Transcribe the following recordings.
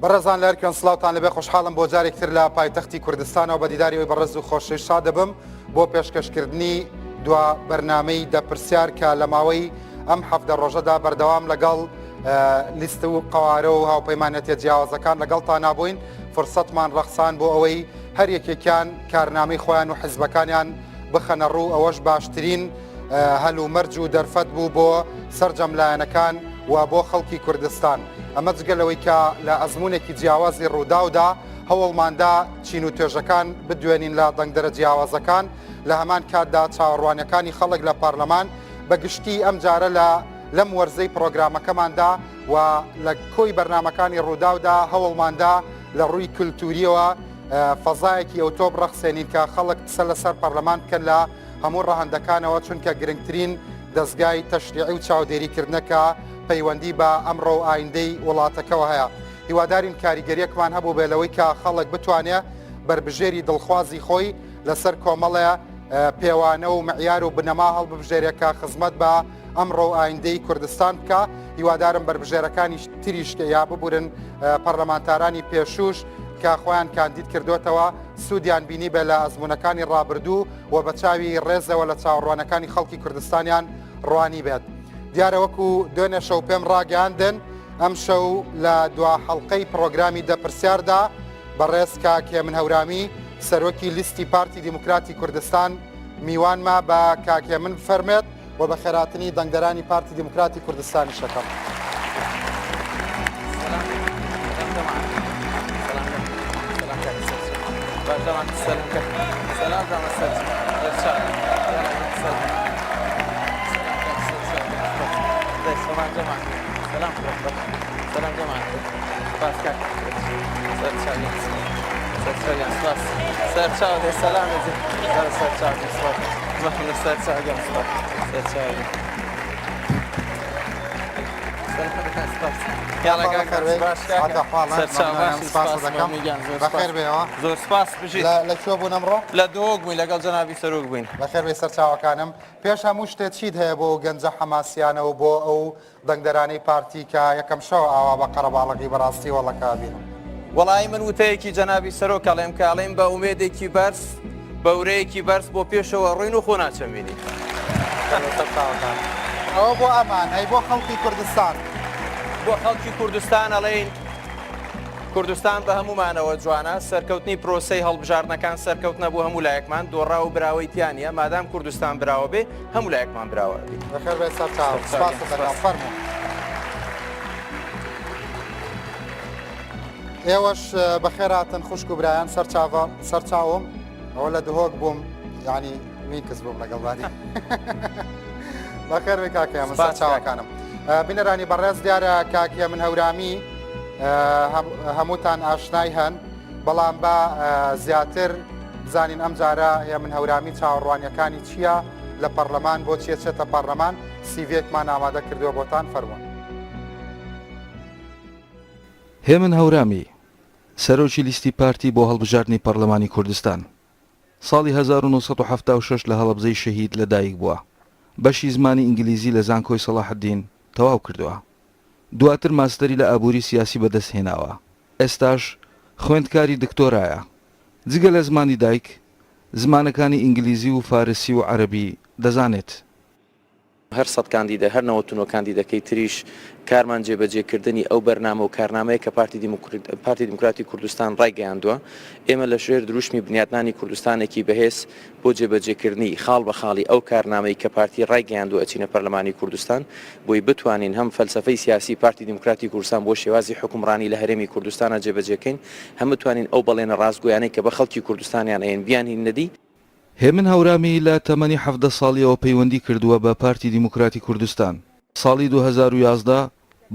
بەڕێزان لەرکن سلااوان لەبێ خۆشحاڵم بۆ جارێکتر لە پایتەختی کوردستانەوە بە دیداریەوەی بەڕێز و خۆشەویست شاد دەبم بۆ پێشکەشکردنی دوا بەرنامەی دەپرسیار کە لە ماوەی ئەم هەفتە ڕۆژەدا بەردەوام لەگەڵ لیست و قەوارە و هاوپەیمانەتە جیاوازەکان لەگەڵتان نابووین فرسەتمان ڕەخسان بۆ ئەوەی هەر یەکێکیان کارنامەی خۆیان و حیزبەکانیان بخەنە ڕوو ئەوەش باشترین هەلومەرج و دەرفەت بوو بۆ سەرجەملایەنەکان و بۆ خەڵکی کوردستان. ئەمە جگەلەوەی کە لە ئەزمونێکی جیاوازی ڕووداودا هەوڵماندا چین و توێژەکان بدوێنین لە دەنگدەرە جیاوازەکان لە هەمان کاتدا چاوەڕوانەکانی خەڵک لە پارلەمان بەگشتی ئەم جارە لەم وەرزەی پرۆگرامەکەماندا و لە کۆی بەرنمەکانی ڕووداودا هەوڵماندا لە ڕووی کولتوریەوە فەزایەکی ئۆتۆب ڕەخسێنین کە خەڵک قسە لەسەر پەرلەمان بکەن لە هەموو ڕەهەندەکانەوە چونکە گرنگترین دەستگای تەشریعی و چاودێریکردنەکە پەیوەندی بە ئەمڕۆ و ئایندەی وڵاتەکەەوە هەیە. هیوادارین کاریگەریەکمان هەبوو بێلەوەی کە خەڵک بتوانێت بربژێری دڵخوازی خۆی لەسەر کۆمەڵەیە پێوانە و معیار و بنەما هەڵبژێرێکە خزمەت بە ئەمڕۆ و ئایندەی کوردستان بکە. هیوادارم بربژێرەکانی تریشکە یا ببورن پەرلەمانتارانی پێشوش کە خۆیان کاندید کردوێتەوە سوودیان بینی بێ لە ئەزمونەکانی ڕابردوو و بە چاوی ڕێزەوە لە چاوەڕوانەکانی خەڵکی کوردستانیان ڕوانی بێت. دیارە وەکو دوێنێ شەو پێم ڕاگەاندن ئەم شەو لە دوا حەڵقەی پرۆگرامی دەپرسیاردا بەڕێز کاکێ من هەورامی سەرۆکی لیستی پارتی دیموکراتی کوردستان میوانما بە کاکێ من بفەرمێت و بە خێراتنی دەنگدەرانی پارتی دیموکراتی کوردستانی شەکەم. زۆر سپاس بژیت. لەکوێ بوون ئەمڕۆ؟ لە دۆک بووین لەگەڵ جەنابی سەرۆک بووین. بەخێربێ سەرچاوەکانم پێش هەموو شتێک چیت هەیە بۆ گەنجە حەماسیانەوە بۆ ئەو دەنگدەرانەی پارتی کە یەکەم شەو ئاوا بە قەرەباڵغی بەڕاستی وەڵەکە بینم. وەڵی من وتەیەکی جەنابی سەرۆک ئەڵێم کاڵێم بە ئومێدێکی بەرز بەورەیەکی بەرز بۆ پێشەوە ڕوین و خۆ ناچەمێنی. ئەوە بۆ ئەمان هەی بۆ خەڵکی کوردستان. بۆ خەڵکی کوردستان ئەڵێن کوردستان بە هەمومانەوە جوانە سەرکەوتنی پرۆسەی هەڵبژاردنەکان سەرکەوتنە بۆ هەموو لایەکمان دۆڕا و براوەی تیانە مادام کوردستان براوە بێ هەموو لایەکمان براوە بێ. بەخێربێ سەرچاو سپاس دەکەم فەرموو. ئێوەش بەخێراتن خوشک و برایان سەرچاوم ئەوە لە دهۆک بووم ینی میکەس بووم لەگەڵبانی بەخێربێ کاکە من سەرچاوەکانم. بینەرانی بەڕێز دیارە کاکیە من هەورامی هەمووتان ئاشنای هەن بەڵام بە زیاتر بزانین ئەم جارە هەیە من هەورامی چاوەڕوانیەکانی چییە لە پەرلەمان بۆ چیە چێتە پەرلەمان سیڤێکمان ئامادە کردووە بۆتان فەرموون. هێمن هەورامی سەرۆکی لیستی پارتی بۆ هەڵبژاردننی پەرلەمانی کوردستان ساڵی 1976 لە هەڵەبزەی شەهید لەدایک بووە بەشی زمانی ئینگلیزی لە زانکۆی سەلاحەدین تەواو کردووە دواتر ماستەری لە ئابووری سیاسی بەدەستهێناوە ئێستاش خوێندکاری دکتۆرایە جگە لە زمانی دایک زمانەکانی ئینگلیزی و فارسی و عەرەبی دەزانێت. هەر سەد کاندیدە هەر 99 کاندیدەکەی تریش کارمان جێبەجێکردنی ئەو بەرنامە و کارنامەیە کە پارتی دیموکراتی کوردستان ڕایگەیاندووە ئێمە لە ژێر دروشمی بنیادنانی کوردستانێکی بەهێز بۆ جێبەجێکردنی خاڵ بە خاڵی ئەو کارنامەی کە پارتی ڕایگەیاندووە ئەچینە پەرلەمانی کوردستان بۆی بتوانین هەم فەلسەفەی سیاسی پارتی دیموکراتی کوردستان بۆ شێوازی حکومڕانی لە هەرێمی کوردستانە جێبەجێکەین هەم بتوانین ئەو بەڵێنە ڕاستگۆیانەی کە بە خەڵکی کوردستانیان ئەیەن بیانین نەدی. هێمن هەورامی لە تەمەنی 17 ساڵیەوە پەیوەندی کردووە بە پارتی دیموکراتی کوردستان ساڵی 2011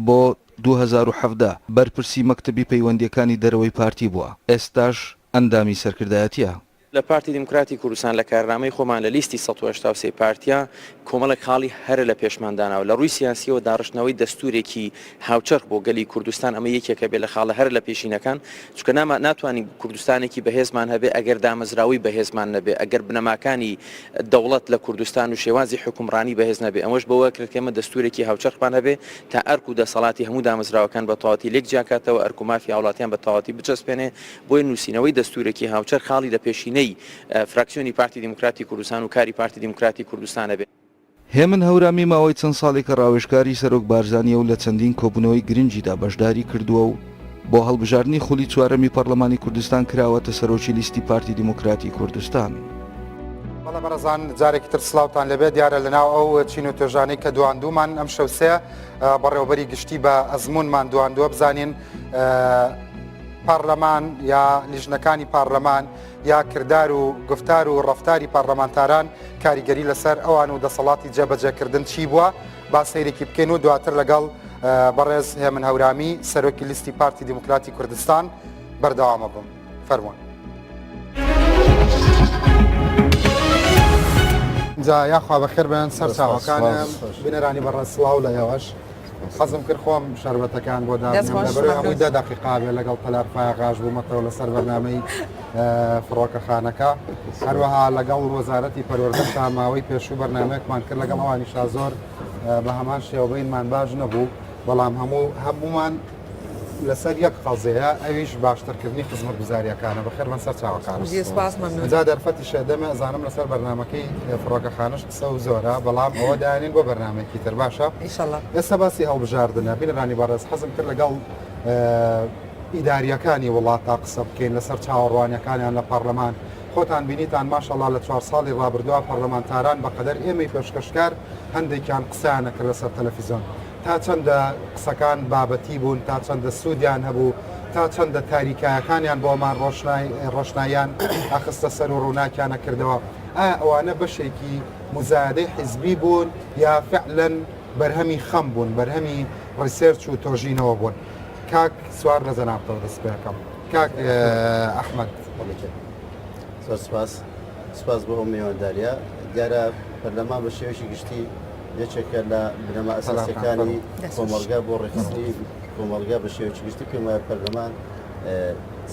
بۆ 2017 بەرپرسی مەکتەبی پەیوەندیەکانی دەرەوەی پارتی بووە ئێستاش ئەندامی سەرکردایەتیە. لە پارتی دموکراتی کوردستان لە کارنامەی خۆمان لە لیستی 1970 پارتیا کۆمەڵێک خاڵی هەرە لە پێشمانداناوە لە ڕووی سیاسیەوە داڕشتنەوەی دەستورێکی هاوچەرخ بۆ گەلی کوردستان ئەمە یەکێکە بێ لە خاڵە هەر لە پێشینەکان چونکە ناتوانین کوردستانێکی بەهێزمان هەبێ ئەگەر دامەزراوی بەهێزمان نەبێ ئەگەر بنەماکانی دەوڵەت لە کوردستان و شێوازی حکومڕانی بەهێز نەبێ ئەمەش بەوە کردکەمە دەستورێکی هاوچەرخمان هەبێ تا ئەرک و دەسەڵاتی هەموو دامەزراوەکان بە تەواوەتی لێک جیاکاتەوە ئەرک و مافی هاوڵاتیان بە تەواوەتی بچەسپێنێ بۆی نووسینەوەی دەستورێکی هاوچەرخ خاڵی لە پێشینەی فراکسیۆنی پارتی دموکراتی کوردستان و کاری پارتی دموکراتی کوردستانە بێت. هێمن هەورامی ماوەی چەند ساڵێکە ڕاوێژکاری سەرۆک بارزانیە و لە چەندین کۆبوونەوەی گرنگیدا بەشداری کردووە و بۆ هەڵبژاردننی خولی چوارەمی پەرلەمانی کوردستان کراوەتە سەرۆکی لیستی پارتی دموکراتی کوردستان. بەڵێ بەڕێزان جارێکی تر سلااوتان لەبێت دیارە لەناو ئەو چین و توێژانەی کە دواندومان ئەم شەوسێ بەڕێوەبەری گشتی بە ئەزمونمان دواندووە بزانین پارلەمان یا لیژنەکانی پارلەمان یا کردار و گفتار و ڕفتاری پارلەمانتاران کاریگەری لەسەر ئەوان و دەسەڵاتی جێبەجێکردن چی بووە با سەیرێکی بکەین و دواتر لەگەڵ بەڕێز هێمن هەورامی سەرۆکی لیستی پارتی دموکراتی کوردستان بەردەوامە بم. فەرموون. جا یاخوا بەخێر بێن سەر چاوەکانم بنەرانی بەڕێز سڵاو لە ئێوەش حەزم کرد خۆم شەربەتەکان بۆ دابنێم لەبەرەوەی هەمووی 10 دقیقا بێ لەگەڵ تەلارفای غاژ بوومەتەوە لەسەر بەرنامەی فڕۆکەخانەکە هەروەها لەگەڵ وەزارەتی پەروەردە ماوەی پێشوو بەرنامەیەکمان کرد لەگەڵ ئەوانیشا زۆر بە هەمان شێوەبینمان باش نەبوو بەڵام هەمومان لەسەر یەک قەزەیە ئەویش باشترکردنی خزمەت گوزاریەکانە بەخێر بن سەر چاوەکان جا دەرفەتی شێدەمە ئەزانم لەسەر بەرنامەکەی فڕۆکەخانەش قسە و زۆرە بەڵام ئەوە داێنین بۆ بەرنامێکی تر باشە ئێستا باسی هەڵبژاردنە بینەرانی بەڕێز حەزم کرد لەگەڵ ئیداریەکانی وڵات تا قسە بکەین لەسەر چاوەڕوانیەکانیان لە پەرلەمان خۆتان بینیتان ماشەڵڵا لە 4 ساڵی ڕابردووە پەرلەمانتاران بەقەدەر ئێمەی پێشکەشکار هەندێکیان قسەیانە کرد لەسەر تەلەڤیزۆن تا چەندە قسەکان بابەتی بوون تا چەندە سوودیان هەبوو تا چەندە تاریکایەکانیان بۆمان ڕۆشناییان ئاخستە سەر و ڕووناکیانە کردەوە ئایا ئەوانە بەشێکی مزایدەی حیزبی بوون یا فعلەن بەرهەمی خەم بوون بەرهەمی ڕیسێرچ و تۆژینەوە بوون کاک سوار لە جەنابتەوە دەست پێەکەم کاک ئەحمەد زۆر سپاس بۆ ئەو میوانداریە دیارە پەرلەمان بە شێوەیەکی گشتی یەکێکە لە بنەما ئەساسیەکانی کۆمەڵگا بۆ ڕێکخستنی کۆمەڵگا بە شێوەیەکی گشتی پێم وایە پەرلەمان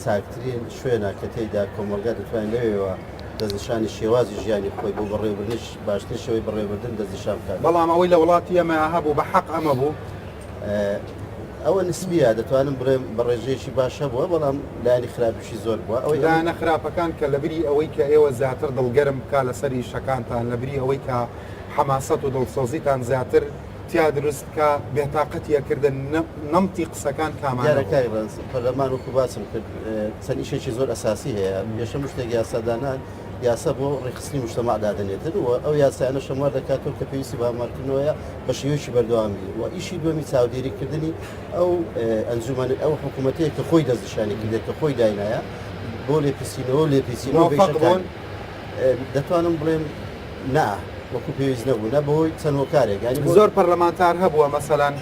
چاکترین شوێنە کە تێیدا کۆمەڵگا دەتوانێت لەوێەوە دەستنیشانی شێوازی ژیانی خۆی بۆ بەڕێوەبردنش باشترین شێوەی بەڕێوەبردن دەستنیشان بکات بەڵام ئەوەی لە وڵاتی ئەمە هەبوو بە حەق ئەمە بوو ئەوە نسبیە دەتوانم بڕێم بە ڕێژەیەکی باشە بووە بەڵام لایانی خراپیشی زۆر بووە ئەوەی لایەنە خراپەکان کە لەبری ئەوەی کە ئێوە زیاتر دڵگەرم بکە لەسەری شەکانتان لەبری ئەوەی کە حماسەت و دڵسۆزیتان زیاتر تیا دروست کە بێتاقەتیەکردن نەمتی قسەکان کامانەکە پەرلەمان وەکو باسم کرد چەند ئیشێکی زۆر ئەساسی هەیە یەشەم شتێک یاسادانان یاسا بۆ ڕێخستنی مجتەمع دادەنێتن و ئەو یاسایانە شەموار دەکاتەوە کە پێویستی بە هەموارکردنەوەیە بە شێوەیەکی بەردەوامی و ئیشی دووەمی چاودێریکردنی ئەو ئەنجومەن ئەو حکوومەتەیە کە خۆی دەستنیشانی کردێت کە خۆی داینایە بۆ لێپیسینەوە بێشەکان دەتوانم بڵێم نا وەکو پێویست نەبوو نە بۆی چەند هۆکارێک ینی زۆر پەرلەمانتار هەبووە مەسەلەن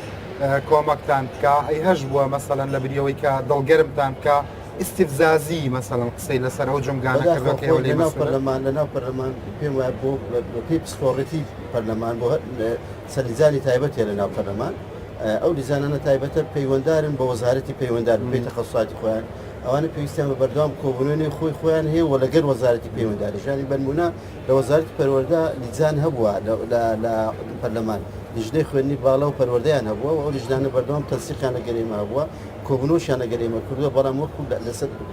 کۆمەکتان بکە ئەی هەش بووە مەسەلەن لە بریەوەی کە دڵگەرمتان بکە ئیسیفزازی مەسەلەن قسەی لەسەر ئەو جمگانەکردەوە لەناو پەرلەمان پێم وایە بۆ پێی پسپۆڕەتی پەرلەمان بۆ سەرلیزانی تایبەتێ لەناو پەرلەمان ئەو لیزانانە تایبەتە پەیوەنددارن بە وەزارەتی پەیوەنددار بێ تەخەسوساتی خۆیان ئەوانە پێویستیان بە بەردەوام کۆبوونەوەی خۆیان هەیە و لەگەر وەزارەتی پەیوەندداریشانی بەنمونە لە وەزارەتی پەروەردە لیجان هەبووە لە پەرلەمان لیژنەی خوێندنی باڵا و پەروەردەیان هەبووە و ئەو لیژنانە بەردەوام تەنسیقیانە گەرێمە هەبووە کۆبوونەوەشیانە گەرێمە کردووە بەڵام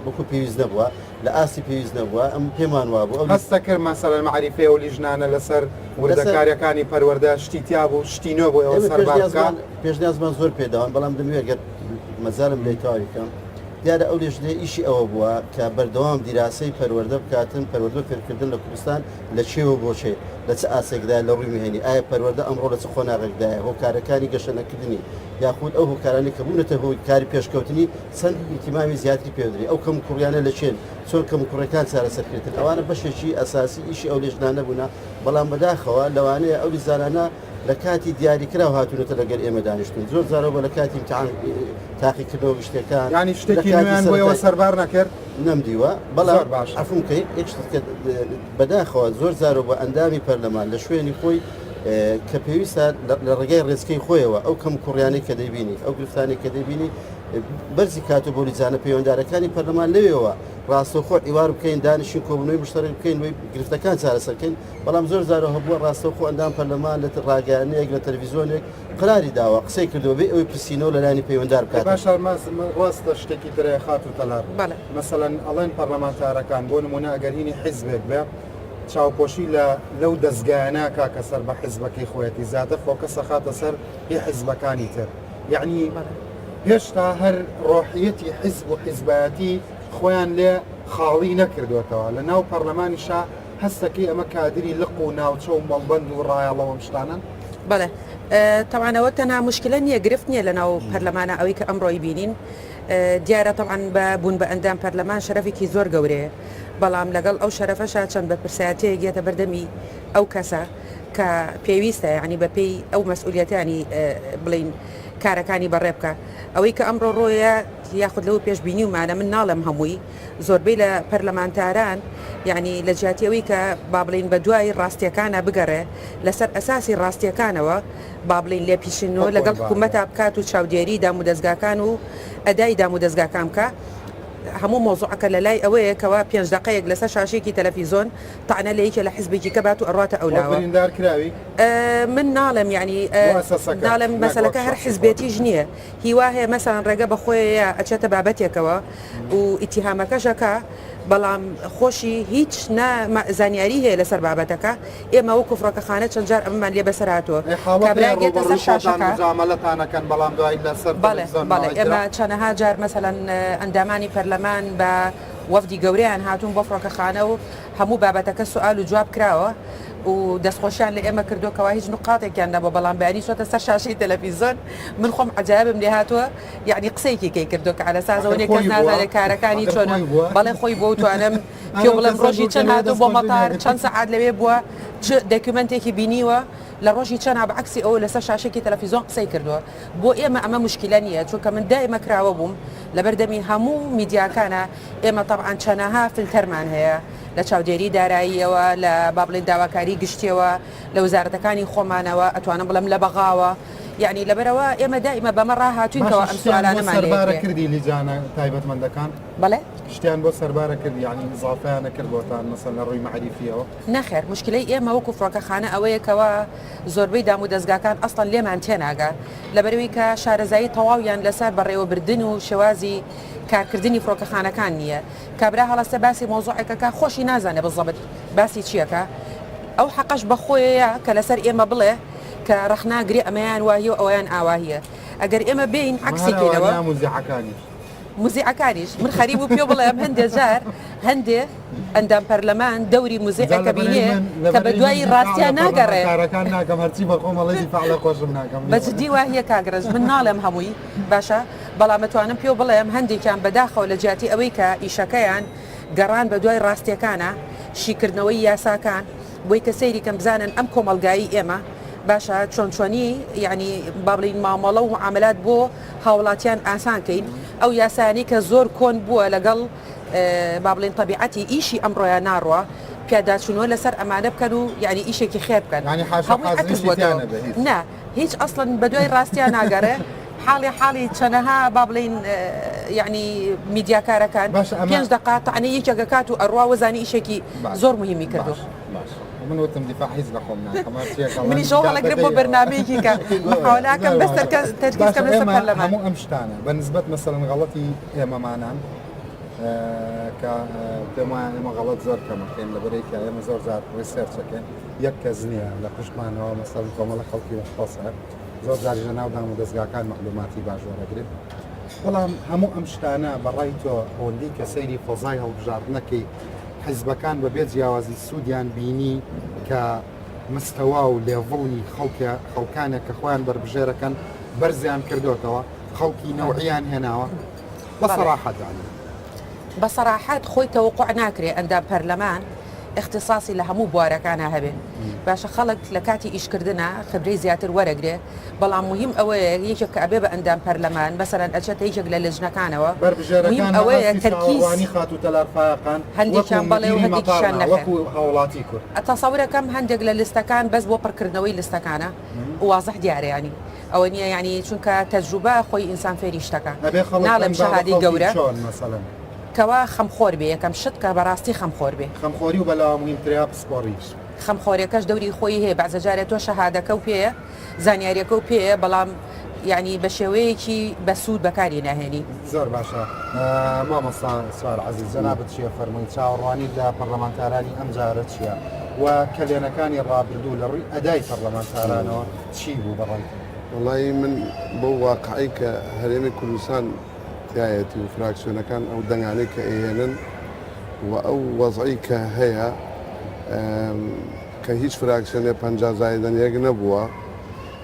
وەکو پێویست نەبووە لە ئاستی پێویست نەبووە ئەم پێمان وا بوو هەستە کرد مەسەلەن معریفێ و لیژنانە لەسەر وردەکاریەکانی پەروەردە شتی تیا بوو شتی نۆ بوو ئەوە سەربازەکان پێشنیازمان زۆر پێداوان بەڵام دەمەوێت گەر مەزارم لێ تەواوی بکەم دیارە ئەو لێژنەیە ئیشی ئەوە بووە کە بەردەوام دیراسەی پەروەردە بکاتن پەروەردە فێرکردن لە کوردستان لە چێوە بۆچێ لە چ ئاسێکدای لە ڕووی میهێنی ئایا پەروەردە ئەمڕۆ لە چ خۆناغێکدایە هۆکارەکانی گەشەنەکردنی یاخود ئەو هۆکارانی کە بوونەتە هۆی کاری پێشکەوتنی چەند ئیتیمامی زیاتری پێدرێ ئەو کەم کوڕیانە لە چێن چۆن کەم کوڕەکان چارەسەرکردن ئەوانە بەشێکی ئەساسی ئیشی ئەو لێژنانە بوونا بەڵام بەداخەوە لەوانەیە ئەو لیزانانە لە کاتی دیاریکراو هاتوونەتە لەگەر ئێمە دانیشتون زۆر جارەوە لە کاتی تاقیکردنەوە شتەکان ینی شتێکی نوێیان بۆ ئەوە سەربار نەکرد نەمدیوە زۆر بەڵام باش. عفونکەی یەکشتکە بەداخەوە زۆر زار و بە ئەندامی پەرلەمان لە شوێنی خۆی کە پێویستە لە ڕێگای ڕێزکەی خۆیەوە ئەو کەم کوڕیانەی کە دەیبینی ئەو گرفتانی کە دەیبینی بەرزی کات و بۆ لیزانە پەیوەنددارەکانی پەرلەمان لەوێەوە ڕاستەوخۆ ئیوار بکەین دانیشین کۆبنەوەی مشتەرک بکەین وی گرفتەکان چارەسەرکەین بەڵام زۆر زارە هەبووە ڕاستەوخۆ ئەندام پەرلەمان لە ڕاگەیانەیەک لە تەلەڤیزۆنێک قراری داوە قسەی کردەوە بێ ئەوەی پرسیینەوە لە لانی پەیوەنددار بکات باش ڕاستە شتێکی ترێ خات و تەلار مەسەڵەن ئەڵێن پەرلەمانتارەکان بۆ نمونە ئەگەرهینی حیزبێک بێ چاوپۆشی لەو دەستگایانە کاکە سەر بە حیزبەکەی خۆەتی زیاتر فۆکەسە خاتە سەر هی حیزبەکانی تر یعنی هێشتا هەر ڕۆحیەتی حیزب و حیزبایەتی خۆیان لێ خاڵی نەکردوێتەوە لە ناو پەرلەمانیشا هەستەکەی ئەمە کادری لق و ناوچە و مەڵبەند و ڕایەڵەوە شتانن بەڵێ تەوانەوە تەنها مشکلە نییە گرفت نییە لە ناو پەرلەمانە ئەوەی کە ئەمڕۆی بینین دیارە تەوان بە بوون بە ئەندام پەرلەمان شەرەفێکی زۆر گەورەیە بەڵام لەگەڵ ئەو شەرەفەشە چەند بە پرسیاتەیە گێتە بەردەمی ئەو کەسە کە پێویستە یعنی بەپێی ئەو مەسئولیەتانی بڵین کارەکانی بەڕێ بکە ئەوەی کە ئەمڕۆ ڕۆیە یاخود لەو پێشببینی ومانە من ناڵم هەمووی زۆربەی لە پەرلەمانتاران یعنی لە جیاتیەوەی کە با بڵین بە دوای ڕاستیەکانە بگەڕێ لەسەر ئەساسی ڕاستیەکانەوە با بڵین لێ پیشنەوە لەگەڵ حکوومەتە بکات و چاودێری دام و دەستگاکان و ئەدای دام و دەستگاکان بکە هەموو مۆزوعەکە لە لای ئەوەیە کەوا 5 دقەیەک لەسەر شاشێکی تەلەڤیزۆن تەعنە لە یەکێ لە حیزبێکی کە بات و ئەڕاتە ئەولاوە من ناڵم ینی ناڵم مەسەلەکە هەر حیزبێتیش نییە هیوا هەیە مەسەڵەن ڕێگە بەخۆیە ئەچێتە بابەتێکەوە و ئیتیهامەکەشەکە بەڵام خۆشی هیچ زانیاری هەیە لەسەر بابەتەکە ئێمە وەکو فڕۆکەخانە چەند جار ئەممان لێ بەسەراتوە کابراگێتە سەر شاشەکانمەلەتانەکەن بەڵام دوای لەسەر بەڵێ ئێمە چەندەها جار مەسەڵەن ئەندامانی پەرلەمان بە وەفدی گەورەیان هاتوون بۆ فڕۆکەخانە و هەموو بابەتەکە سوال و جواب کراوە و دەستخۆشیان لە ئێمە کردوکەوە هیچ نقاطێکیان نەبوو بەڵام بەیانی چۆتە سەر شاشەی تەلەڤیزۆن من خۆم عجایبم لێ هاتووە یعنی قسەیەکی کەی کردوکە على سازەوەی کەس نازانێت کارەکانی چۆنە بەڵێ خۆی بۆ توانم پێ بڵێم ڕۆژی چەند هاتوو بۆ مەتار چەند سەعات لەوێ بووە دەکیومنتێکی بینیوە لە ڕۆژی چەند بەعکسی ئەو لەسەر شاشێکی تەلەڤیزۆن قسەی کردووە بۆ ئێمە ئەمە مشکلە نییە چونکە من دائمە کراوە بووم لە بەردەمی هەموو میدیاکانە ئێمە طبعاً چەندەها فیلتەرمان هەیە لە چاودێری داراییەوە لە بابڵین داواکاری گشتیەوە لە وزارەتەکانی خۆمانەوە ئەتوانم بڵم لە بەغاوە یعنی لەبەرەوە ئێمە دائمە بەمە ڕاهاتوینکەوە ئەم سوالانەمان سەربارە کردی لیجانە تایبەتمەندەکان بەڵێ شتیان بۆ سەربارە کرد یعنی زافیانە کردبۆتان مەسەن لە ڕووی معریفیەوە نەخێر مشکلەی ئێمە وەکو فڕۆکەخانە ئەوەیەکەوە زۆربەی دام و دەستگاکان ئەسڵەن لێمان تێناگا لەبەرەوەی کە شارەزایی تەواویان لەسەر بەڕێوەبردن و شێوازی کارکردنی فڕۆکەخانەکان نییە کابرا هەڵەستە باسی مۆزوعەکەکە خۆشی نازانێ بزەبت باسی چیەکە ئەو حەقەش بەخۆیەیە کە لەسەر ئێمە بڵێ کە ڕەخناگری ئەمەیان واهی و ئەویان ئاواهیە ئەگەر ئێمە بین عکسێکەوە موزیعەکانیش من خەریب و پێ بڵێم هەندێک جار هەندێ ئەندام پەرلەمان دەوری موزیعەکە بینێ کە بە دوایی ڕاستیان ناگەڕێ بەجددی واهیە کاگرز من ناڵێم هەمووی باشە بەڵام ئەتوانم پێ بڵێم هەندێکیان بەداخەوە لە جیاتی ئەوەی کە ئیشەکەیان گەڕان بە دوای ڕاستیەکانە شیکردنەوەی یاساکان بۆی کە سەیری کەم بزانن ئەم کۆمەلگایی ئێمە باشە چۆنچۆنی یعنی بابلین مامەڵە و معاملات بۆ هاوڵاتیان ئاسانکەین ئەو یاسانی کە زۆر کۆن بووە لەگەڵ بابلین طبیعەتی ئیشی ئەمڕۆیان ناڕوە پیاداچوونەوە لەسەر ئەمانە بکەن و یعنی ئیشێکی خێر بکەن نه هیچ ئەسڵن بە دوای ڕاستیان ناگەڕێ حاڵی چەنەها با بڵین یعنی میدیاکارەکان 5 دقات تەعنە یەکێکەکات و ئەڕوا وەزانی ئیشێکی زۆر مهمی کردو من وتم دفاع حیز لەخۆم منی شۆ هەڵەگرێ بۆ بەرنامەیەکی کە محاولاکەم بەس تەرکیزکەم لەسەر پەرلەمان هەموو ئەم شتانە بەنسبەت مەسەڵەن غەڵەتی ئێمەمانان کە پێم وایە ئێمە غەڵەت زۆر کەمەکەین لەبەرەی کە ئێمە زۆر جار ڕیسێرچەکەین یەک کەس نییە لە پشتمانەوە مەسەڵەن کۆمەڵە خەڵکی بەخۆسە زۆر جار لە ناو دام و دەستگاکان مەعلوماتی باش وەرەگرێت بەڵام هەموو ئەم شتانە بەڕای تۆ ئەوەندەی کە سەیری فەزای هەڵبژاردنەکەی حیزبەکان بەبێ جیاوازی سوودیان بینی کە مستەوا و لێڤڵی خەڵکانێک کە خۆیان بربژێرەکەن بەرزیان کردوتەوە خەڵکی نەوعیان هێناوە بەسەراحەت بەسەراحەت خۆی تەوقع ناکرێ ئەندام پەرلەمان اختصاصی لە هەموو بوارەکانە هەبێ باشە خەڵک لە کاتی ئیشکردنە خبرەی زیاتر وەرەگرێ بەڵام مهم ئەوەیە یەکێک کە ئەبێ بە ئەندام پەرلەمان بەسەرەن ئەچێتە یەکێک لە لەژنەکانەوە مهم ئەوەیە تەرکیزی خات و تەلارفایەکان هەندێکیان بەڵێ و هەندێکیشان نەکە وەکو هاوڵاتی کورد تەسەورەکەم هەندێک لە لیستەکان بەس بۆ پڕکردنەوەی لیستەکانە وازح دیارەیانی ئەوە نییە ینی چونکە تەجروبە خۆی ئینسان فێری شتەکە ناڵێم شەهادەی گەورە کەوا خەمخۆر بێ یەکەم شت کە بەڕاستی خەمخۆر بێ خەمخۆری و بەلاوە مهمتریا پسپۆڕی خەمخۆریەکەش دەوری خۆی هەیە بەعزەجارێت تۆ شەهادەکە و پێەیە زانیاریەکە و پێەیە بەڵام یعنی بە شێوەیەکی بەسوود بەکاری ناهێنی زۆر باشە مامەستا سوار عزیز جەنابەت چیە فەرمووی چاوەڕوانی لە پەرلەمانتارانی ئەم جارە چییە و کەلێنەکانی ڕابردوو لە ڕووی ئەدای پەرلەمانتارانەوە چی بوو بەڕێ وڵی من بۆ واقعی کە هەرێمی کوردستان تایەتی و فراکسیۆنەکان ئەو دەنگانەی کە ئێهێنن و ئەو وەزعی کە هەیە کە هیچ فراکسیۆنێ 50 زایدەنیەک نەبووە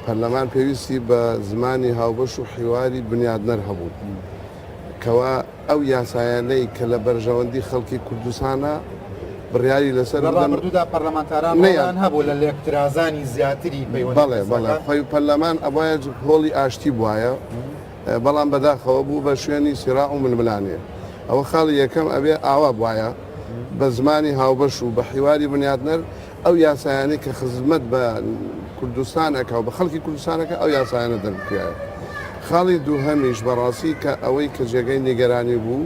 پەرلەمان پێویستی بە زمانی هاوبەش و حیواری بنیادنەر هەبوو کەوا ئەو یاسایانەی کە لە بەرژەوەندی خەڵکی کوردستانە بڕیاری لەسەر ڕابردوودا پەرلەمانتاران هەبوو لە لێکترازانی زیاتری بەڵێ بەڵێ خۆی پەرلەمان ئەوایە هۆڵی ئاشتی بواە بەڵام بەداخەوە بوو بە شوێنی سیرا و ململانێ ئەوە خاڵی یەکەم ئەبێ ئاوا بواە بە زمانی هاوبەش و بە حیواری بنیادنەر ئەو یاسایانی کە خزمەت بە کوردستانەکە و بە خەڵکی کوردستانەکە ئەو یاسایانە دەرکرایە خاڵی دووهەمیش بەڕاستی کە ئەوەی کە جێگەی نیگەرانی بوو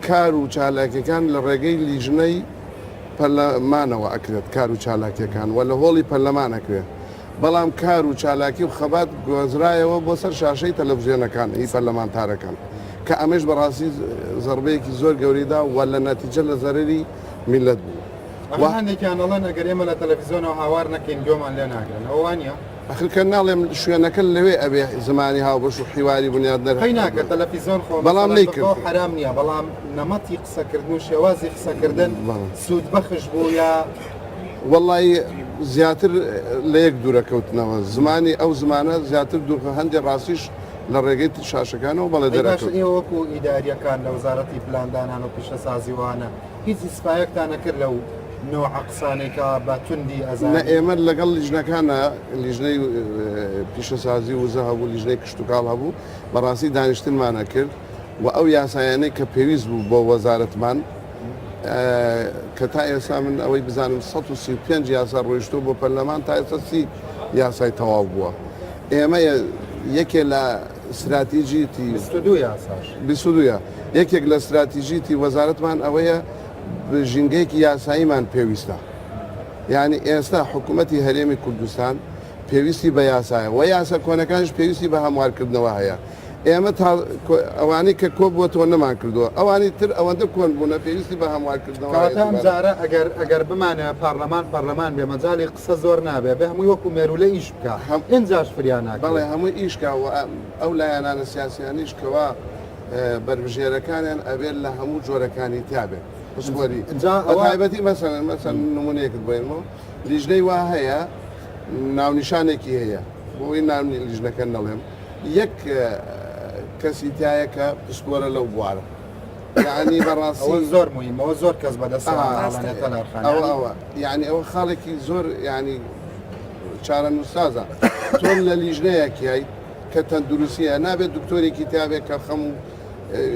کار و چالاکیەکان لە ڕێگەی لیژنەی پەرلەمانەوە ئەکرێت کار و چالاکیەکان و لە هۆڵی پەرلەمان ئەکرێت بەڵام کار و چالاکی و خەبات گۆزرایەوە بۆ سەر شاشەی تەلەڤیزیۆنەکان هی پەرلەمانتارەکان کە ئەمەش بەڕاستی زەربەیەکی زۆر گەوریدا و لە نەتیجە لە زەرری میلەت بوو هەندێکیانەڵەن ئەگەر ئێمە لە تەلەڤیزیۆنەوە هاوار نەکەین گۆمان لێ ناگرن ئەوانە ئەخرکە ناڵێم شوێنەکە لەوێ ئەبێ زمانی هاوبەش و حیواری بنیادنەر هەی ناکە تەلەڤیزیۆن خۆ بەڵام نەیکرد حرام نییە بەڵام نەمەتی قسەکردن و شێوازی قسەکردن سوود بەخش بوو یا وەڵی زیاتر لە یەک دوورەکەوتنەوە زمانی ئەو زمانە زیاتر دوورکە هەندێک ڕاستیش لە ڕێگەی شاشەکانەوە بەڵێ دەرەکەوت وەکو ئیداریەکان لە وزارەتی پلاندانان و پیشەسازیوانە هیچ ئیسپایەکتان نەکرد لەو نوع قسانێکە بە توندی ئەزانە ئێمە لەگەڵ لیژنەکانە لیژنەی پیشەسازی وزە هەبوو لیژنەی کشتتوکاڵ هەبوو بەڕاستی دانیشتنمانە کرد و ئەو یاسایانەی کە پێویست بوو بۆ وەزارەتمان کە تا ئێستا من ئەوەی بزانم 135 یاسا ڕۆیشتۆ بۆ پەرلەمان تا ئێستا 30 یاسای تەواو بووە ئێمە یەکێ لە استراتیژیتی 22 یەکێک لە استراتیژیتی وەزارەتمان ئەوەیە ژینگەیەکی یاساییمان پێویستە یعنی ئێستا حکوومەتی هەرێمی کوردستان پێویستی بە یاسایە و یاسا کۆنەکانش پێویستی بە هەموارکردنەوە هەیە ئێمە ئەوانەی کە کۆ بووە تۆ نەمان کردووە ئەوانی تر ئەوەندە کۆن بوونە پێویستی بە هەموارکردنەوە جارە ئەگەر بمانە پەرلەمان بێ مەجای قسە زۆر نابێ بە هەمووی وەکو مێرولە ئیش بکە ئینجاش فریان ناکە بەڵێ هەمووی ئیشکە ئەو لایەنانە سیاسیانیش کەوا بربژێرەکانیان ئەبێت لە هەموو جۆرەکانی تیابێت پسپۆری تایبەتی مەسەن نمونەیەکت بێنەوە لیژنەی وا هەیە ناونیشانێکی هەیە بۆی نامی لیژنەکە نەڵێم یەک کەسی تایە کە پسپۆرە لەو بوارە یعنی بەڕاستی زۆر مهمەوە زۆر کەس بەدەست یعنی ئەوە خاڵێکی زۆر ینی چارە نووسازە تۆن لە لیژنەیەکیای کە تەندروستیە نابێت دکتۆرێکی تابێت کە خەموو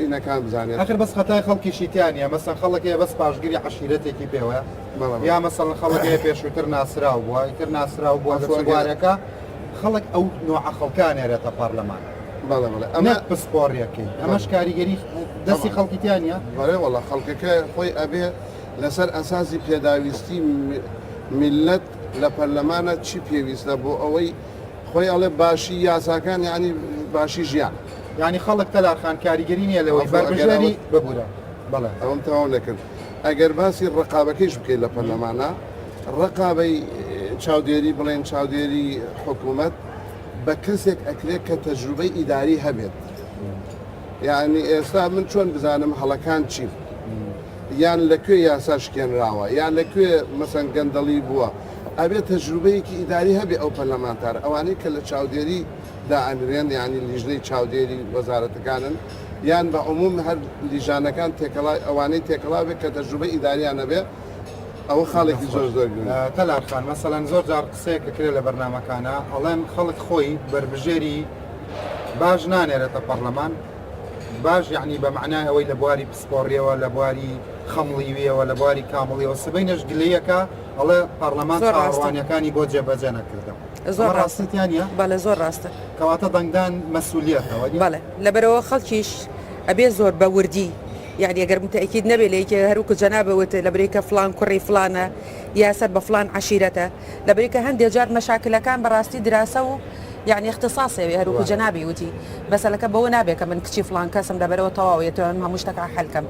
ئینەکان بزانێت ئەخر بەس خەتای خەڵکیشیتیانە مەسەن خەڵکەیە بەس پاشگیری عەشیرەتێکی پێوە یا مەسەڵ خەڵکەیە پێشووتر ناسرااو بووە ئیتر ناسرااو بووە گوارەکە خەڵک ئەو نوع خەڵکانێرێتە پارلەمان ئەمە پسپۆڕیەکەی ئەمەش کاریگەری دەستی خەڵکیتیانە بەڵێ وەڵا خەڵکەکە خۆی ئەبێ لەسەر ئەساسی پێداویستی میلەت لە پەرلەمانە چی پێویستە بۆ ئەوەی خۆی ئەڵێ باشی یاساکان یعنی باشی ژیان ینی خەڵک تەلارخان کاریگەری نییە لەوەی بەربژێری ببوورە بەڵێ ئەوم تەواو نەکرد ئەگەر باسی ڕقابەکەیش بکەیت لە پەرلەمانە ڕقابەی چاودێری بڵێن چاودێری حکوومەت بە کەسێک ئەکرێت کە تەجروبەی ئیداری هەبێت یعنی ئێستا من چۆن بزانم هەڵەکان چی یان لەکوێ یاسا شکێنراوە یان لەکوێ مەسەن گەندەڵی بووە ئەبێت تەجروبەیەکی ئیداری هەبێ ئەو پەرلەمانتار ئەوانەی کە لە چاودێری دائەنرێن ینی لیژنەی چاودێری وەزارەتەکانن یان بە عموم هەر لیژانەکان ئەوانەی تێکەڵا بێت کە تەجروبەی ئیداریانە بێ ئەوە خاڵێکی زۆر زۆر تەلارخان مەسەلەن زۆر جار قسەیەکە کرێ لە بەرنامەکانە ئەڵێن خەڵک خۆی بربژێری باش نانێرێتە پەرلەمان باش یعنی بە معنای ئەوەی لە بواری پسپۆڕیەوە لە بواری خەمڵیویەوە لە بواری کامڵیەوە سبەینەش گلەیەکە ئەڵێ پەرلەمان چاڕوانیەکانی بۆ جێبەجێ نەکردم زۆر ڕاستیانە بەڵێ زۆر ڕاستە کەواتە دەنگدان مەسئولیەتەوە بەڵێ لەبەرەوە خەڵکیش ئەبێ زۆر بە وردی يعني اگر متاكد نبي ليك هروك جنابه وت لبريكا فلان كري فلانه ياسر بفلان عشيرته لبريكا هندي جار مشاكل كان براستي دراسه يعني اختصاصي هروك جنابي وتي بس لك بو نابي كمان كشي فلان كاسم دبرو طواوي ما مشتكى حلكم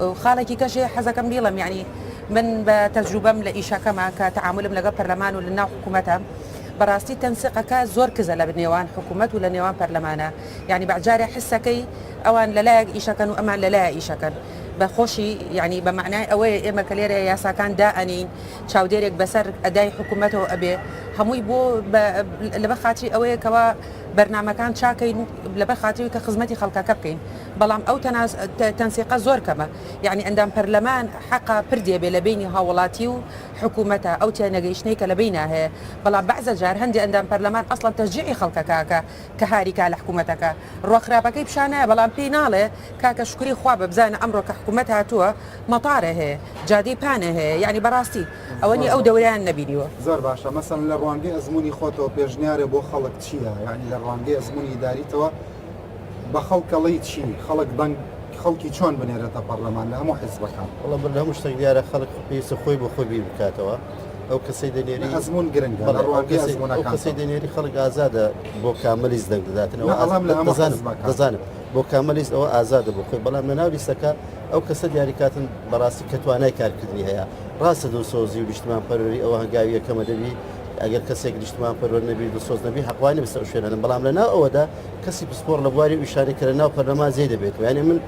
وخالك كشي حزكم بيلم يعني من بتجربه ملاقيشا كما كتعامل ملقى برلمان ولنا حكومتها براستي تنسيقك زور كذا لبنيوان حكومات ولا نيوان برلمانه يعني بعد جاري حسكي اوان لا يشكن واما لا يشكن بخوشي يعني بمعنى اوي اما كليري يا ساكان دانين شاوديرك بسر اداي حكومته ابي هموي بو لبخاتي اوي كوا برنامج كان شاكين لبخاتي كخدمتي خلقك بكين بلام او تنسيق زور كما يعني عندما برلمان حق بردي بين هاولاتي وحكومته او تناقشنيك لبينها بلام بعض الجار هندي عندما برلمان اصلا تشجيعي خلقك كهاريك على حكومتك روح رابك بشانه بلام بيناله كاك شكري خواب بزان امرك حكومتها تو مطاره جادي بانه يعني براستي اواني او دوران نبيليو زۆر باشە مەسەن لە ڕوانگەی ئەزمموی خۆتەوە پێشنیارە بۆ خەڵک چییە یعنی لە ڕوانگەی ئەزمموی داریتەوە بە خەڵکەڵی چی خەڵک دەنگ خەڵکی چۆن بنێرێتە پەرلەمان لە هەموو حیزبەکان وڵە بە هەموو شتێک دیارە خەڵک پێویستە خۆی بۆ خۆی بیر بکاتەوە ئەو کەسەی دەنێری ئەزمون گرنگە لە ڕوانگەی ئەزمموونەکان کەسەی دەنێری خەڵک ئازادە بۆ کامەلیز دەنگ دەداتنەوە ئەڵام لە هەموو حیزبەکان دەزانم بۆ کامەلیز ئەوە ئازادە بۆ خۆی بەڵام لە ناو لیستەکە ئەو کەسە دیاریکاتن بەڕاستی کە توانای کارکردنی هەیە ڕاستە دڵسۆزی و نیشتمان پەروەری ئەوە هەنگاوی یەکەمە دەبی ئەگەر کەسێک نیشتمان پەروەر نەبی دڵسۆز نەبی حەقوانی بەسەر شوێنەن بەڵام لە ناو ئەوەدا کەسی پسپۆڕ لە بواری ویشانی کە لە ناو پەرلەمان زێ دەبێت یعنی من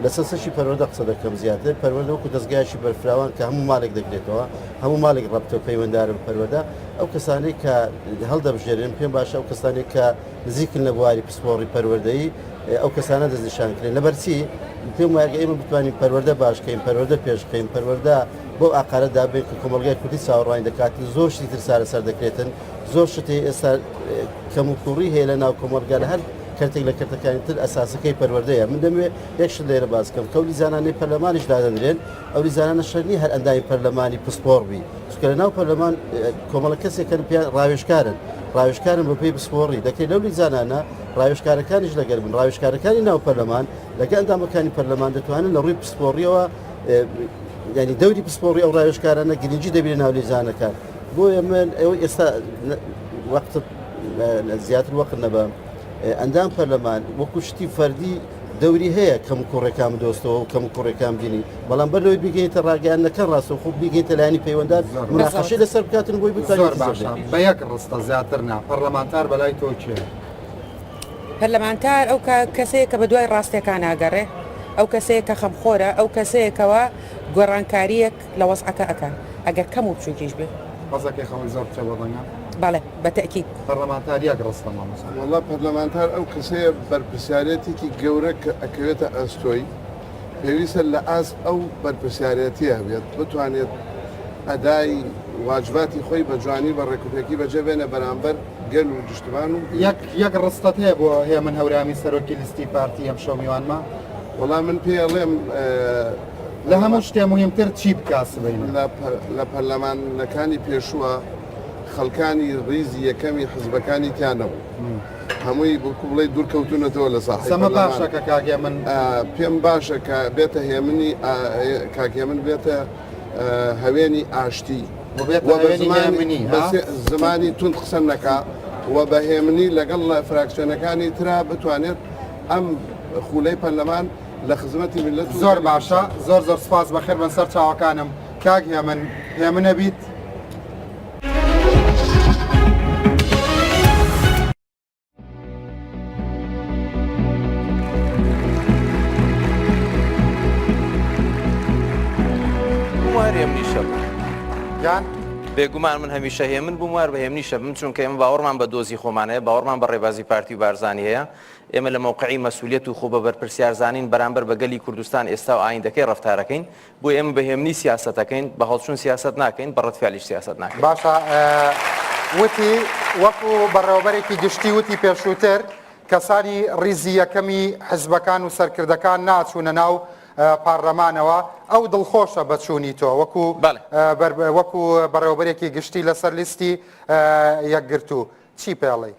لە سەرسەشی پەروەردە قسە دەکەم زیاتر پەروەردە وەکو دەستگایشی بەرفراوان کە هەموو مالێک دەگرێتەوە هەموو مالێک ڕەبتە پەیوەنددارە بە پەروەردە ئەو کەسانەی کە هەڵدەبژێرن پێم باشە ئەو کەسانی کە نزیکن لە بواری پسپۆڕی پەروەردەیی ئەو کەسانە دەستنیشانکرێن لەبەرچی پێم وایە ئێمە بتوانین پەروەردە باشکەین پەروەردە پێشکەین پەروەردە بۆ ئاقارە دابێت کە کۆمەلگای کوردی چاوەڕوانی دەکاتن زۆر شتی تر سارەسەر دەکرێتن زۆر شتی ئێستا کەم و کوڕی هەیە لە ناو کۆمەلگا لە هەر کەرتێک لە کەرتەکانی تر ئەساسەکەی پەروەردەیە من دەموێت یەکشت لێرە باز بکەم کە لیزانانی پەرلەمانیش دادەنرێن ئەو لیزانانە شەرنی هەر ئەندامی پەرلەمانی پسپۆڕ بی چونکە لە ناو پەرلەمان کۆمەڵە کەسێکن ڕاوێژکارن ڕاوێژکارن بە پێی پسپۆڕی دەکرێت لەو لیزانانە ڕاوێژکارەکانیش لەگەر بن ڕاوێژکارەکانی ناو پەرلەمان لەگە ئەندامەکانی پەرلەمان دەتوانن لە ڕووی پسپۆڕیەوە ینی دەوری پسپۆڕی ئەو ڕاوێژکارانە گرنگی دەبێت ناو لیزانەکان بۆیە من ئەوە ئێستا وەقت زیاتر وەقت نەبە ئەندام پەرلەمان وەکو شتی فەردی دەوری هەیە کەم کوڕێکام دۆستەوە و کەم کوڕێکام بینی بەڵام بەرەوەی بگەینتە ڕاگەیانەکان ڕاستە و خوب بگەینتە لایانی پەیوەنددار مناقەشەی لەسەر بکاتن بۆی زۆر باشە بە یەک ڕستە زیاتر نا پەرلەمانتار بەلای تۆ چێ پەرلەمانتار ئەو کەسەیە کە بە دوای ڕاستیەکان ناگەڕێ ئەو کەسەیە کە خەمخۆرە ئەو کەسەیەکەوە گۆڕانکاریەک لە وەزعەکە ئەکەن ئەگەر کەم و بچووکیش بێ قەزەکەی خەڵک زۆر بچە بۆ دەنگا بەڵێ بەتەکید پەرلەمانتار یەک ڕستە مامۆستا وڵا پەرلەمانتار ئەو کەسەیە بەرپرسیارەتێکی گەورە کە ئەکەوێتە ئەستۆی پێویستە لە ئاست ئەو بەرپرسیارەتیە بێت بتوانێت ئەدای واجباتی خۆی بە جوانی بە ڕێکوپێکی بەجێبێنە بەرامبەر گەل و گشتمان و یەک ڕستەت هەیە بۆ هەیە من هەورامی سەرۆکی لیستی پارتی ئەم شەو میوانمە وەڵام من پێڵێم لە هەموو شتێ مهمتر چی بکاسبین لە پەرلەمانەکانی پێشووە خەڵکانی ڕیزی یەکەمی حزبەکانی تیانەبوو هەمووی بکو بڵێ دوورکەوتونەتەوە لە ساحی سەمە باشەکە کاگێ من پێم باشە کە بێتە هێمنی کاگێ من بێتە هەوێنی ئاشتی زمانی تون قسە نەکا و بە هێمنی لەگەڵ لە فراکسیۆنەکانی ترا بتوانێت ئەم خولەی پەرلەمان لە خزمەتی ملت زۆر باشە زۆر زۆر سپاس بەخێر بن سەر چاوەکانم کاک هێمنە بیت وارێم نیشە یان بێگومان من هەمیشە هەیە من بووم وار بە هێمنیشە بم چونکە ئێمە باوەڕمان بە دۆزی خۆمانەیە باوەڕمان بە ڕێبازی پارتی و بارزانانی هەیە ئێمە لە موقعی مەسئولیت و خۆ بە بەرپرسیارزانین بەرامبەر بە گەلی کوردستان ئێستا و ئایندەکەی ڕەفتارەکەین بۆ ئێمە بە هێمنی سیاسەتەکەین بە هەڵچوون سیاست ناکەین بە ڕەتفعالیش سیاست ناکەین. باشە وتی وەکو بەڕێوەبەرێکی گشتی وتی پێشووتر کەسانی ڕیزی یەکەمی حزبەکان و سەرکردەکان ناچوونە ناو پارلەمانەوە ئەو دڵخۆشە بەچوونی تۆ وەکو بەڕێوەبەرێکی گشتی لەسەر لیستی یەکگرتوو چی پێڵێ؟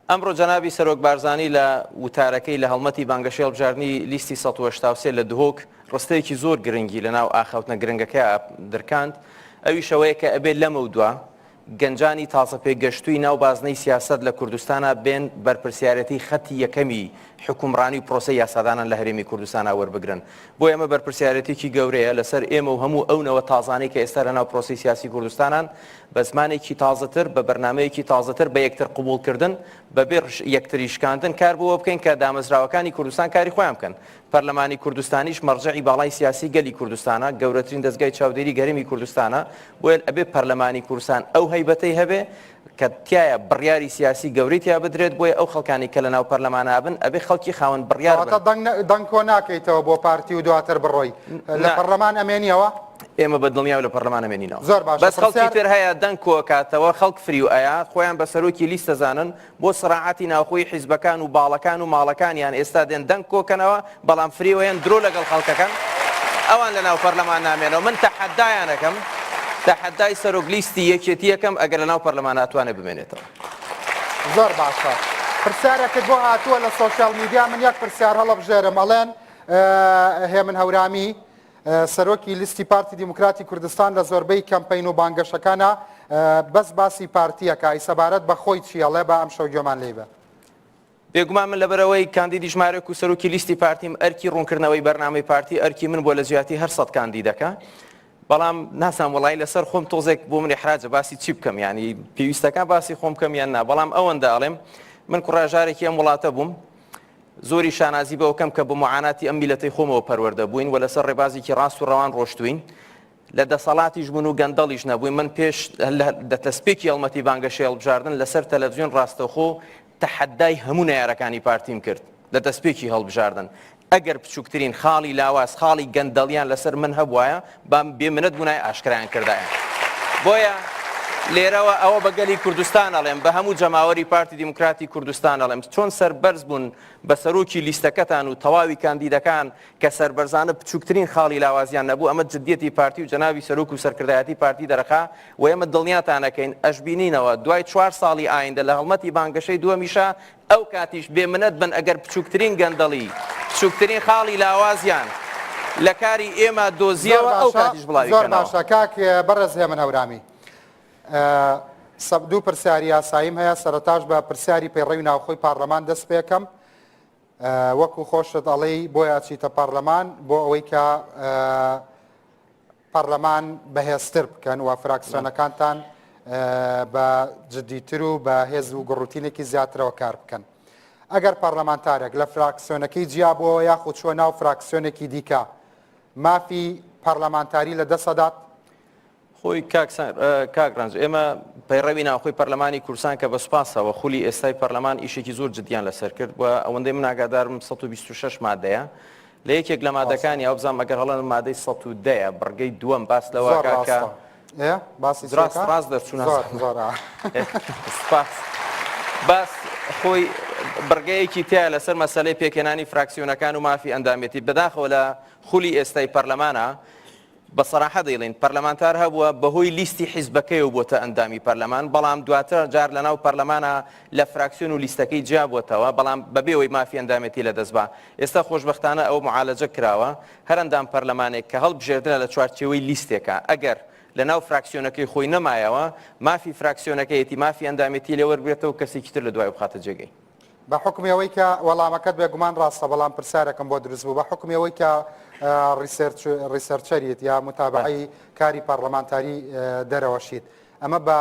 ئەمڕۆ جەنابی سەرۆک بارزانی لە وتارەکەی لە هەڵمەتی بانگەشەی هەڵبژاردننی لیستی 1970 لە دهۆک ڕستەیەکی زۆر گرنگی لە ناو ئاخەوتنە گرنگەکە دەرکاند ئەوی شەوەیە کە ئەبێت لەمە دووە گەنجانی تازە پێگەشتووی ناو بازنەی سیاست لە کوردستانە بێن بەرپرسیارەتی خەتی یەکەمی حکومڕانی و پرۆسە یاسادانان لە هەرێمی کوردستانە وەربگرن بۆ ئێمە بەرپرسیارەتێکی گەورەیە لەسەر ئێمە و هەموو ئەونەوە تازانەی کە ئێستا لە ناو پرۆسی سیاسی کوردستانان بە زمانێکی تازەتر بە بەرنمەیەکی تازەتر بە یەکتر قبولکردن بەبێ یەکتری شکاندن کار بۆ بکەین کە دامەزراوەکانی کوردستان کاری خۆیان بکەن پەرلەمانی کوردستانیش مەرجعی باڵای سیاسی گەلی کوردستانە گەورەترین دەستگای چاودێری گەرمی کوردستانە بۆیە ئەبێ پەرلەمانی کوردستان ئەو هەیبەتەی هەبێ کە تایە بڕیاری سیاسی گەوری تیا بدرێت بۆیە ئەو خەڵکانی کە لە ناو پەرلەمانە بن ئەبێ خەڵکی خاوەن بڕیار دەنگ کۆ ناکەیتەوە بۆ پارتی و دواتر بڕۆی لە پەرلەمان ئەمێنیەوە ئێمە بە دڵنیاو لە پەرلەمانە مێنینەوە زۆر باش بەس خەڵکی تر هەیە دەنگ کۆکاتەوە خەڵک فری و ئایا خۆیان بە سەرۆکی لیست دەزانن بۆ سڕاعەتی ناوخۆی حیزبەکان و باڵەکان و ماڵەکانیان ئێستا دێن دەنگ کۆکەنەوە بەڵام فریوەیەن درۆ لەگەڵ خەڵکەکان ئەوان لە ناو پەرلەمان نامێنەوە من تەحەدایانەکەم تەحەدای سەرۆک لیستی یەکێتیەکەم ئەگەر لە ناو پەرلەمان ناتوانێت بمێنێتەوە. زۆر باشە پرسیارێکت بۆ هاتووە لە سۆشیال میدیا من یەک پرسیار هەڵەبژێرم ئەڵێن هێمن هەورامی سەرۆکی لیستی پارتی دیموکراتی کوردستان لە زۆربەی کەمپین و بانگەشەکانە بەس باسی پارتیەکە ئیسەبارەت بە خۆی چیەڵێ بە ئەم شەو گوێمان لێبە. بێگومان من لەبەرەوەی کاندیدی ژمارەیەک و سەرۆکی لیستی پارتیم ئەرکی ڕوونکردنەوەی بەرنامەی پارتی ئەرکی من بۆ لە زیاتی هەر سەد کاندیدەکە بەڵام ناسان وڵی لەسەر خۆم تۆزێک بۆ منی حراجە باسی چی بکەم ینی پێویستەکان باسی خۆم بکەم یان نا بەڵام ئەوەندە ئەڵێم من کوڕاژارێکی ئەم وڵاتە بووم زۆری شانازی بەوەکەم کە بە معاناتی ئەم میلەتەی خۆمەوە پەروەردە بووین و لەسەر ڕێبازێکی ڕاست و ڕەوان ڕۆشتوین لە دەسەڵاتیش بوون و گەندەڵیش نەبووین من پێش دەتەسپێکی هەڵمەتی بانگەشەی هەڵبژاردن لەسەر تەلەڤیزیۆن ڕاستەوخۆ تەحەدای هەموو نەیارەکانی پارتیم کرد لە دەستپێکی هەڵبژاردن ئەگەر بچووکترین خاڵی لاواز خاڵی گەندەڵیان لەسەر من هەبوایە بێ منەت بوونای ئاشکرایان کردایە بۆیە لێرەوە ئەوە بەگەلی کوردستان ئەڵێم بە هەموو جەماوەری پارتی دیموکراتی کوردستان ئەڵێم چۆن سەربەرز بوون بە سەرۆکی لیستەکەتان و تەواوی کاندیدەکان کە سەربەرزانە بچووکترین خاڵی لاوازیان نەبوو ئەمە جددیەتی پارتی و جەناوی سەرۆک و سەرکردایەتی پارتی دەرەخا و ئێمە دڵنیاتانەکەین ئەشبینینەوە دوای 4 ساڵی ئایندە لە هەڵمەتی بانگەشەی دووەمیشە ئەو کاتیش بێمنەت بن ئەگەر بچووکترین گەندەڵی بچووکترین خاڵی لاوازیان لە کاری ئێمە دۆزیەوە ئەو کاتیش بڵاوی زۆر باشە کاک بەڕێز هێمن هەورامی دوو پرسیاری یاساییم هەیە سەرەتاش بە پرسیاری پەیڕەوی ناوخۆی پارلەمان دەست پێکەم وەکو خۆشت ئەڵێی بۆیە چیتە پارلەمان بۆ ئەوەی کە پارلەمان بەهێزتر بکەن و فراکسیۆنەکانتان بە جددیتر و بە هێز و گڕوتینێکی زیاترەوە کار بکەن ئەگەر پارلەمانتارێک لە فراکسیۆنەکەی جیابەوە یاخود چوە ناو فراکسیۆنێکی دیکە مافی پارلەمانتاری لە دەسەدات خۆی کاکرانج ئێمە پەیڕەوی ناوخۆی پەرلەمانی کوردستان کە بە سوپاسەوە خولی ئێستای پەرلەمان ئیشێکی زۆر جدیان لەسەر کرد و ئەوەندەی من ئاگادارم 126 مادەیە لە یەکێک لە مادەکانی ئەو بزانام ئەگەر هەڵەن مادەی 110 بڕگەی دووەم باس لەوە کاکە باسی ڕاست دەرچوونە باس خۆی بڕگەیەکی تایە لەسەر مەسەلەی پێکێنانی فراکسیۆنەکان و مافی ئەندامێتی بەداخەوە لە خولی ئێستای پەرلەمانە بەسەراحە دەیڵێن پەرلەمانتار هەبووە بەهۆی لیستی حیزبەکەیەوە بۆتە ئەندامی پەرلەمان بەڵام دواتر جار لە ناو پەرلەمانە لە فراکسیۆن و لیستەکەی جیابووەتەوە بەڵام بەبێەوەی مافی ئەندامێتی لە دەستبا ئێستا خۆشبەختانە ئەو معالەجە کراوە هەر ئەندام پەرلەمانێک کە هەڵبژێردنە لە چوارچێوەی لیستێکە ئەگەر لە ناو فراکسیۆنەکەی خۆی نەمایەوە مافی فراکسیۆنەکەیەتی مافی ئەندامێتی لێوەربێتەوە کەسێکی تر لە دوای بخاتە جێگەی بە حکومیەوەی کە وەڵامەکەت بێگومان ڕاستە بەڵام پرسیارەکەم بۆ دروست بوو بە حکومیەوەی کە ریسەرچەریت یا متابعی کاری پارلەمانتاری دەرەوەشیت ئەمە بە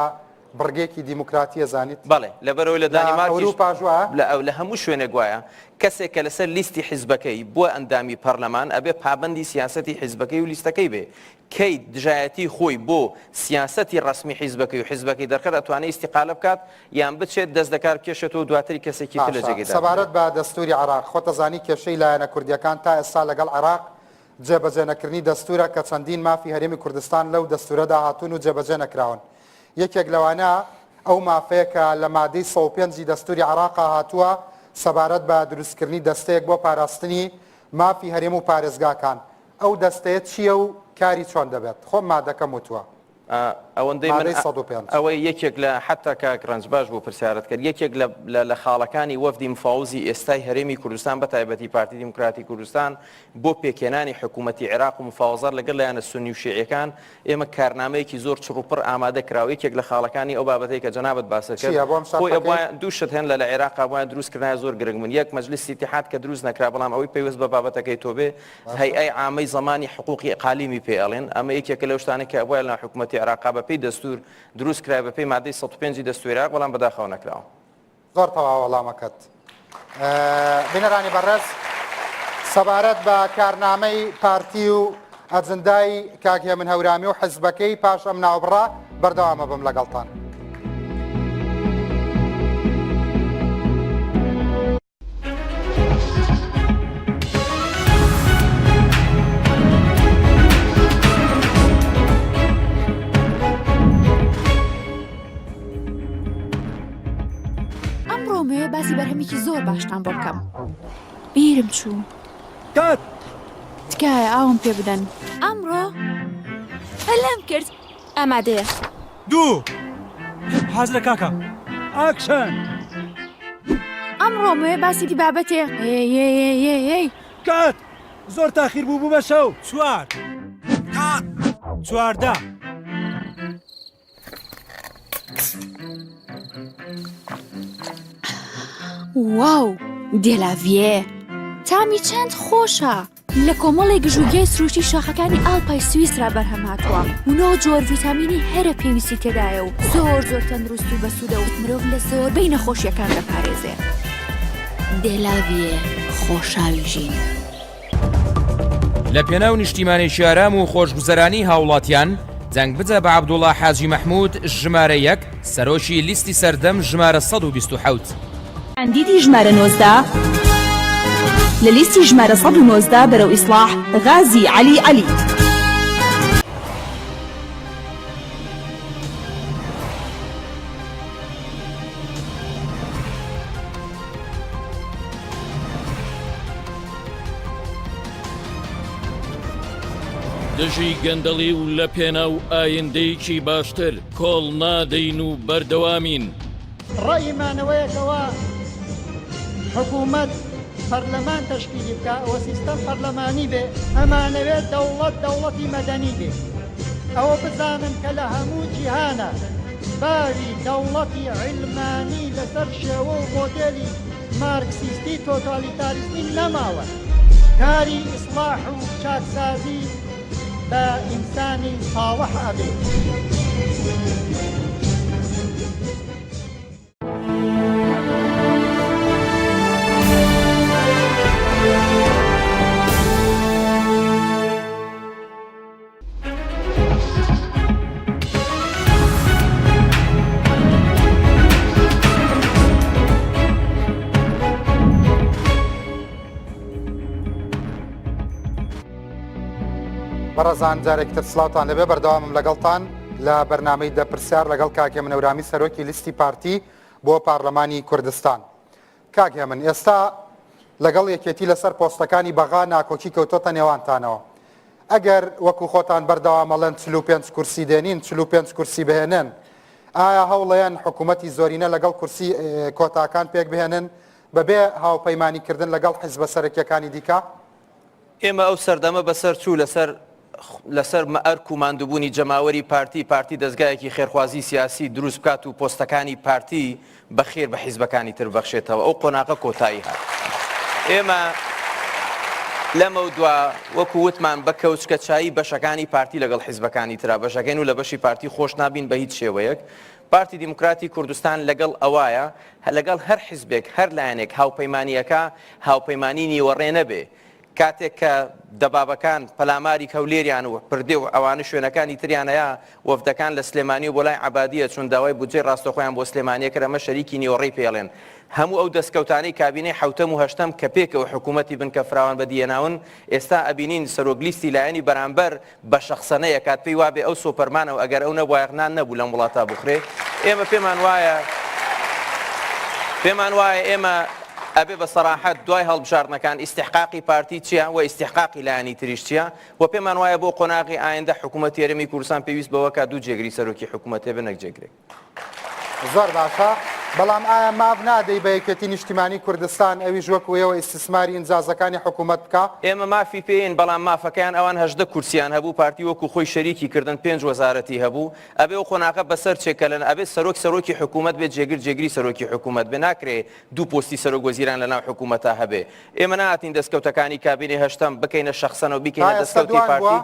بڕگێکی دیموکراتیە زانیت بەڵێ لەبەرەوەی لە دانیمارکیش ئەوروپا جوایە لە هەموو شوێنێک وایە کەسێک کە لەسەر لیستی حیزبەکەی بۆ ئەندامی پەرلەمان ئەبێ پابەندی سیاسەتی حیزبەکەی و لیستەکەی بێ کەی دژایەتی خۆی بۆ سیاسەتی ڕسمی حیزبەکەی و حیزبەکەی دەرکەت ئەتوانێت ئیستیقالە بکات یان بچێت دەست دەکار بکێشێتەوە دواتری کەسێکی تر لە جێگەدا سەبارەت بە دەستوری عراق خۆتەزانی کێشەی لایەنە کوردیەکان تا ئێستا لەگەڵ عراق جێبەجێ نەکردنی دەستورە کە چەندین مافی هەرێمی کوردستان لەو دەستورەدا هاتوون و جێبەجێ نەکراون یەکێک لەوانە ئەو مافەیەکە لە مادەی 105 دەستوری عراقا هاتووە سەبارەت بە دروستکردنی دەستەیەک بۆ پاراستنی مافی هەرێم و پارێزگاکان ئەو دەستەیە چییە و کاری چۆن دەبێت خۆم مادەکەم وتووە ئەوەندەی من ئەوەی یەکێک لە حتا کاک ڕەنج باش بۆ پرسیارەت کرد یەکێک لە خاڵەکانی وەفدی مفاوزی ئێستای هەرێمی کوردستان بە تایبەتی پارتی دیموکراتی کوردستان بۆ پێکێنانی حکوومەتی عێراق و مفاوزەر لەگەڵ لایەنە سونی و شیعیەکان ئێمە کارنامەیەکی زۆر چڕوپڕ ئامادە کراوە یەکێک لە خاڵەکانی ئەو بابەتەی کە جەنابەت باسە کرد خۆی دووشت هەن لە عێراق وایە دروستکردنای زۆر گرنگ من یەک مەجلیسی اتحاد کە دروست نەکرا بەڵام ئەوەی پێویست بە بابەتەکەی تۆ بێ هەیئەی عامەی زەمانی حقوقی ئەقالیمی پێ ئەڵێن ئەمە یەکێکە لەو شتانە کە ئەوە لە حکوومەتی عێراق بەپێی دەستور دروست کرای بەپێی مادەی 105 دەستوری عێراق بەڵام بەداخەوە نەکراوە زۆر تەواو وەڵامەکەت بینەرانی بەڕێز سەبارەت بە کارنامەی پارتی و ئەجندای کاک هێمن هەورامی و حیزبەکەی پاش ئەم ناوبڕا بەردەوامە بم لەگەڵتان. ئەمڕۆمێ باسی بەرهەمێکی زۆر باشتان بۆ بکەم بیرم چوو کات تکایە ئاوم پێ بدەن ئەمڕۆ هەلام کرد ئامادەیە دوو حەزرە کاکە ئاکشن ئەمڕۆمێ باسی دی بابەتێ کات زۆر تاخیر بوو بە شەو چوار کات چواردە واو دێلاڤیێ تامی چەند خۆشە لە کۆمەڵی گژوگەی سروشتی شاخەکانی ئاڵپای سویسرا بەرهەماتوە و 9 جۆر ڤیتامینی هەرە پێویستی تێدایە و زۆر تەندروست و بەسوودە و مرۆڤ لە زۆربەی نەخۆشیەکان دەپارێزێ دێلاڤیێ خۆشاوی ژین لە پێناو نیشتیمانێکی ئارام و خۆشگوزەرانی هاوڵاتیان جەنگ بجە بە عەبدوڵڵا حاجی مەحموود ژمارە 1 سەرۆکی لیستی سەردەم ژمارە 127 کاندیدی ژمارە 19 لە لیستی ژمارە 119 بەرەو ئیسلاح غازی عەلی عەلی دژی گەندەڵی و لە پێناو ئایندەیەکی باشتر کۆڵ نادەین و بەردەوامین ڕێیمانەوەیەکەوە حکوومەت پەرلەمان تەشکیلی بکە ئەوە سیستەم پەرلەمانی بێ ئەمانەوێت دەوڵەتی مەدەنی بێ ئەوە بزانن کە لە هەموو جیهانە باوی دەوڵەتی عیلمانی لەسەر شێوە و مۆدێلی مارکسیستی تۆتالیتاریستی نەماوە کاری ئیسلاح و چاکسازی بە ئینسانی ساڵح ئەبێ بەڕەزان جارێکتر سلااوان لەبێ بەردەوامم لەگەڵتان لە بەرنامەی دەپرسیار لەگەڵ کاک هێمن هەورامی سەرۆکی لیستی پارتی بۆ پارلەمانی کوردستان. کاک هێمن ئێستا لەگەڵ یەکێتی لەسەر پۆستەکانی بەغا ناکۆکی کەوتۆتە نێوانتانەوە. ئەگەر وەکو خۆتان بەردەوامەڵەن 45 کورسی دێنین 45 کورسی بهێنن ئایا هەوڵەیەن حکوومەتی زۆرینە لەگەڵ کورسی کۆتاکان پێک بهێنن بەبێ هاوپەیمانیکردن لەگەڵ حیزبە سەرەکیەکانی دیکە؟ ئێمە ئەو سەردەمە بەسەر چوو لەسەر مەئەرک و ماندووبوونی جەماوەری پارتی دەستگایەکی خێرخوازی سیاسی دروست بکات و پۆستەکانی پارتی بەخێر بە حیزبەکانی تر بەخشێتەوە ئەو قۆناغە کۆتایی هات. ئێمە لەمە دوا وەکو وتمان بە کەوچکەچایی بەشەکانی پارتی لەگەڵ حیزبەکانی ترا بەشەکەین و لە بەشی پارتی خۆش نابین بە هیچ شێوەیەک پارتی دیموکراتی کوردستان لەگەڵ ئەوایە لەگەڵ هەر حیزبێک هەر لایەنێک هاوپەیمانیەکە هاوپەیمانی نیوەڕێ نەبێ کاتێک کە دەبابەکان پەلاماری کەولێریان و پردێ و ئەوانە شوێنەکانی تریان هەیە وەفدەکان لە سلێمانی و بۆ لای عەبادیە چون داوای بودجێ ڕاستەخۆیان بۆ سلێمانیە کرد ئەمە شەریکی نیوەڕێی پێڵێن هەموو ئەو دەستکەوتانەی کابینەی حوتەم و هەشتەم کە پێکەوە حکوومەتی بن کە فراوان بەدیێناون ئێستا ئەبینین سەرۆکلیستی لایەنی بەرامبەر بە شەخسەنەیە کات پێی وابێ ئەو سۆپەرمانەوە ئەگەر ئەو نەبوایەغنان نەبوو لەم وڵاتە بخرێ ئێمە پێمان وایە ئێمە ئەبێ بە سەراحەت دوای هەڵبژاردنەکان ئیستحقاقی پارتی چییە و ئیستحقاقی لایەنی تریش چییە و پێمان وایە بۆ قۆناغی ئایندە حکوومەتی هەرێمی کوردستان پێویست بەوە کە دوو جێگری سەرۆکی حکوومەتێ بنەک جێگرێک زۆر باشە بەڵام ئایا ماو نادەی بە یەکێتی نیشتیمانی کوردستان ئەویش وەکوەوە ئیستثماری ئینجازەکانی حکوومەت بکە ئێمە مافی پێین بەڵام مافەکەیان ئەوان 18 کورسیان هەبوو پارتی وەکو خۆی شەریکی کردن 5 وەزارەتی هەبوو ئەبێ و خۆناغە بەسەر چێکەلەن ئەبێ سەرۆکی حکوومەت بێت جێگری سەرۆکی حکوومەت بێ ناکرێ دوو پۆستی سەرۆک وەزیران لەناو حکوومەتە هەبێ ئێمە نهاتین دەستکەوتەکانی کابینەی هەشتەم بکەینە شەخسەنەوە بیکەینە دەستکەوتی پارتی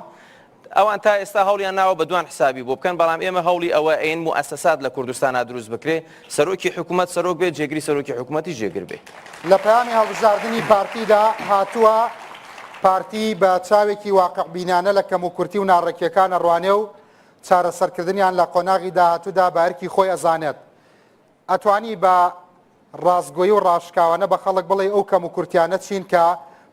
ئەوان تا ئێستا هەوڵیان ناوە بە دوان حسابی بۆ بکەن بەڵام ئێمە هەوڵی ئەوە ئەین موئەسەسات لە کوردستانە دروست بکرێ سەرۆکی حکوومەت سەرۆک بێت جێگری سەرۆکی حکوومەتی جێگر بێ لە پەیامی هەڵبژاردننی پارتیدا هاتووە پارتی بە چاوێکی واقعبینانە لە کەم و کورتی و ناڕێکیەکانە ڕوانێ و چارەسەرکردنیان لە قۆناغی داهاتوودا بارکی خۆی ئەزانێت ئەتوانی بە ڕاستگۆیی و ڕاشکاوانە بە خەڵک بڵێ ئەو کەم و کورتیانە چین کە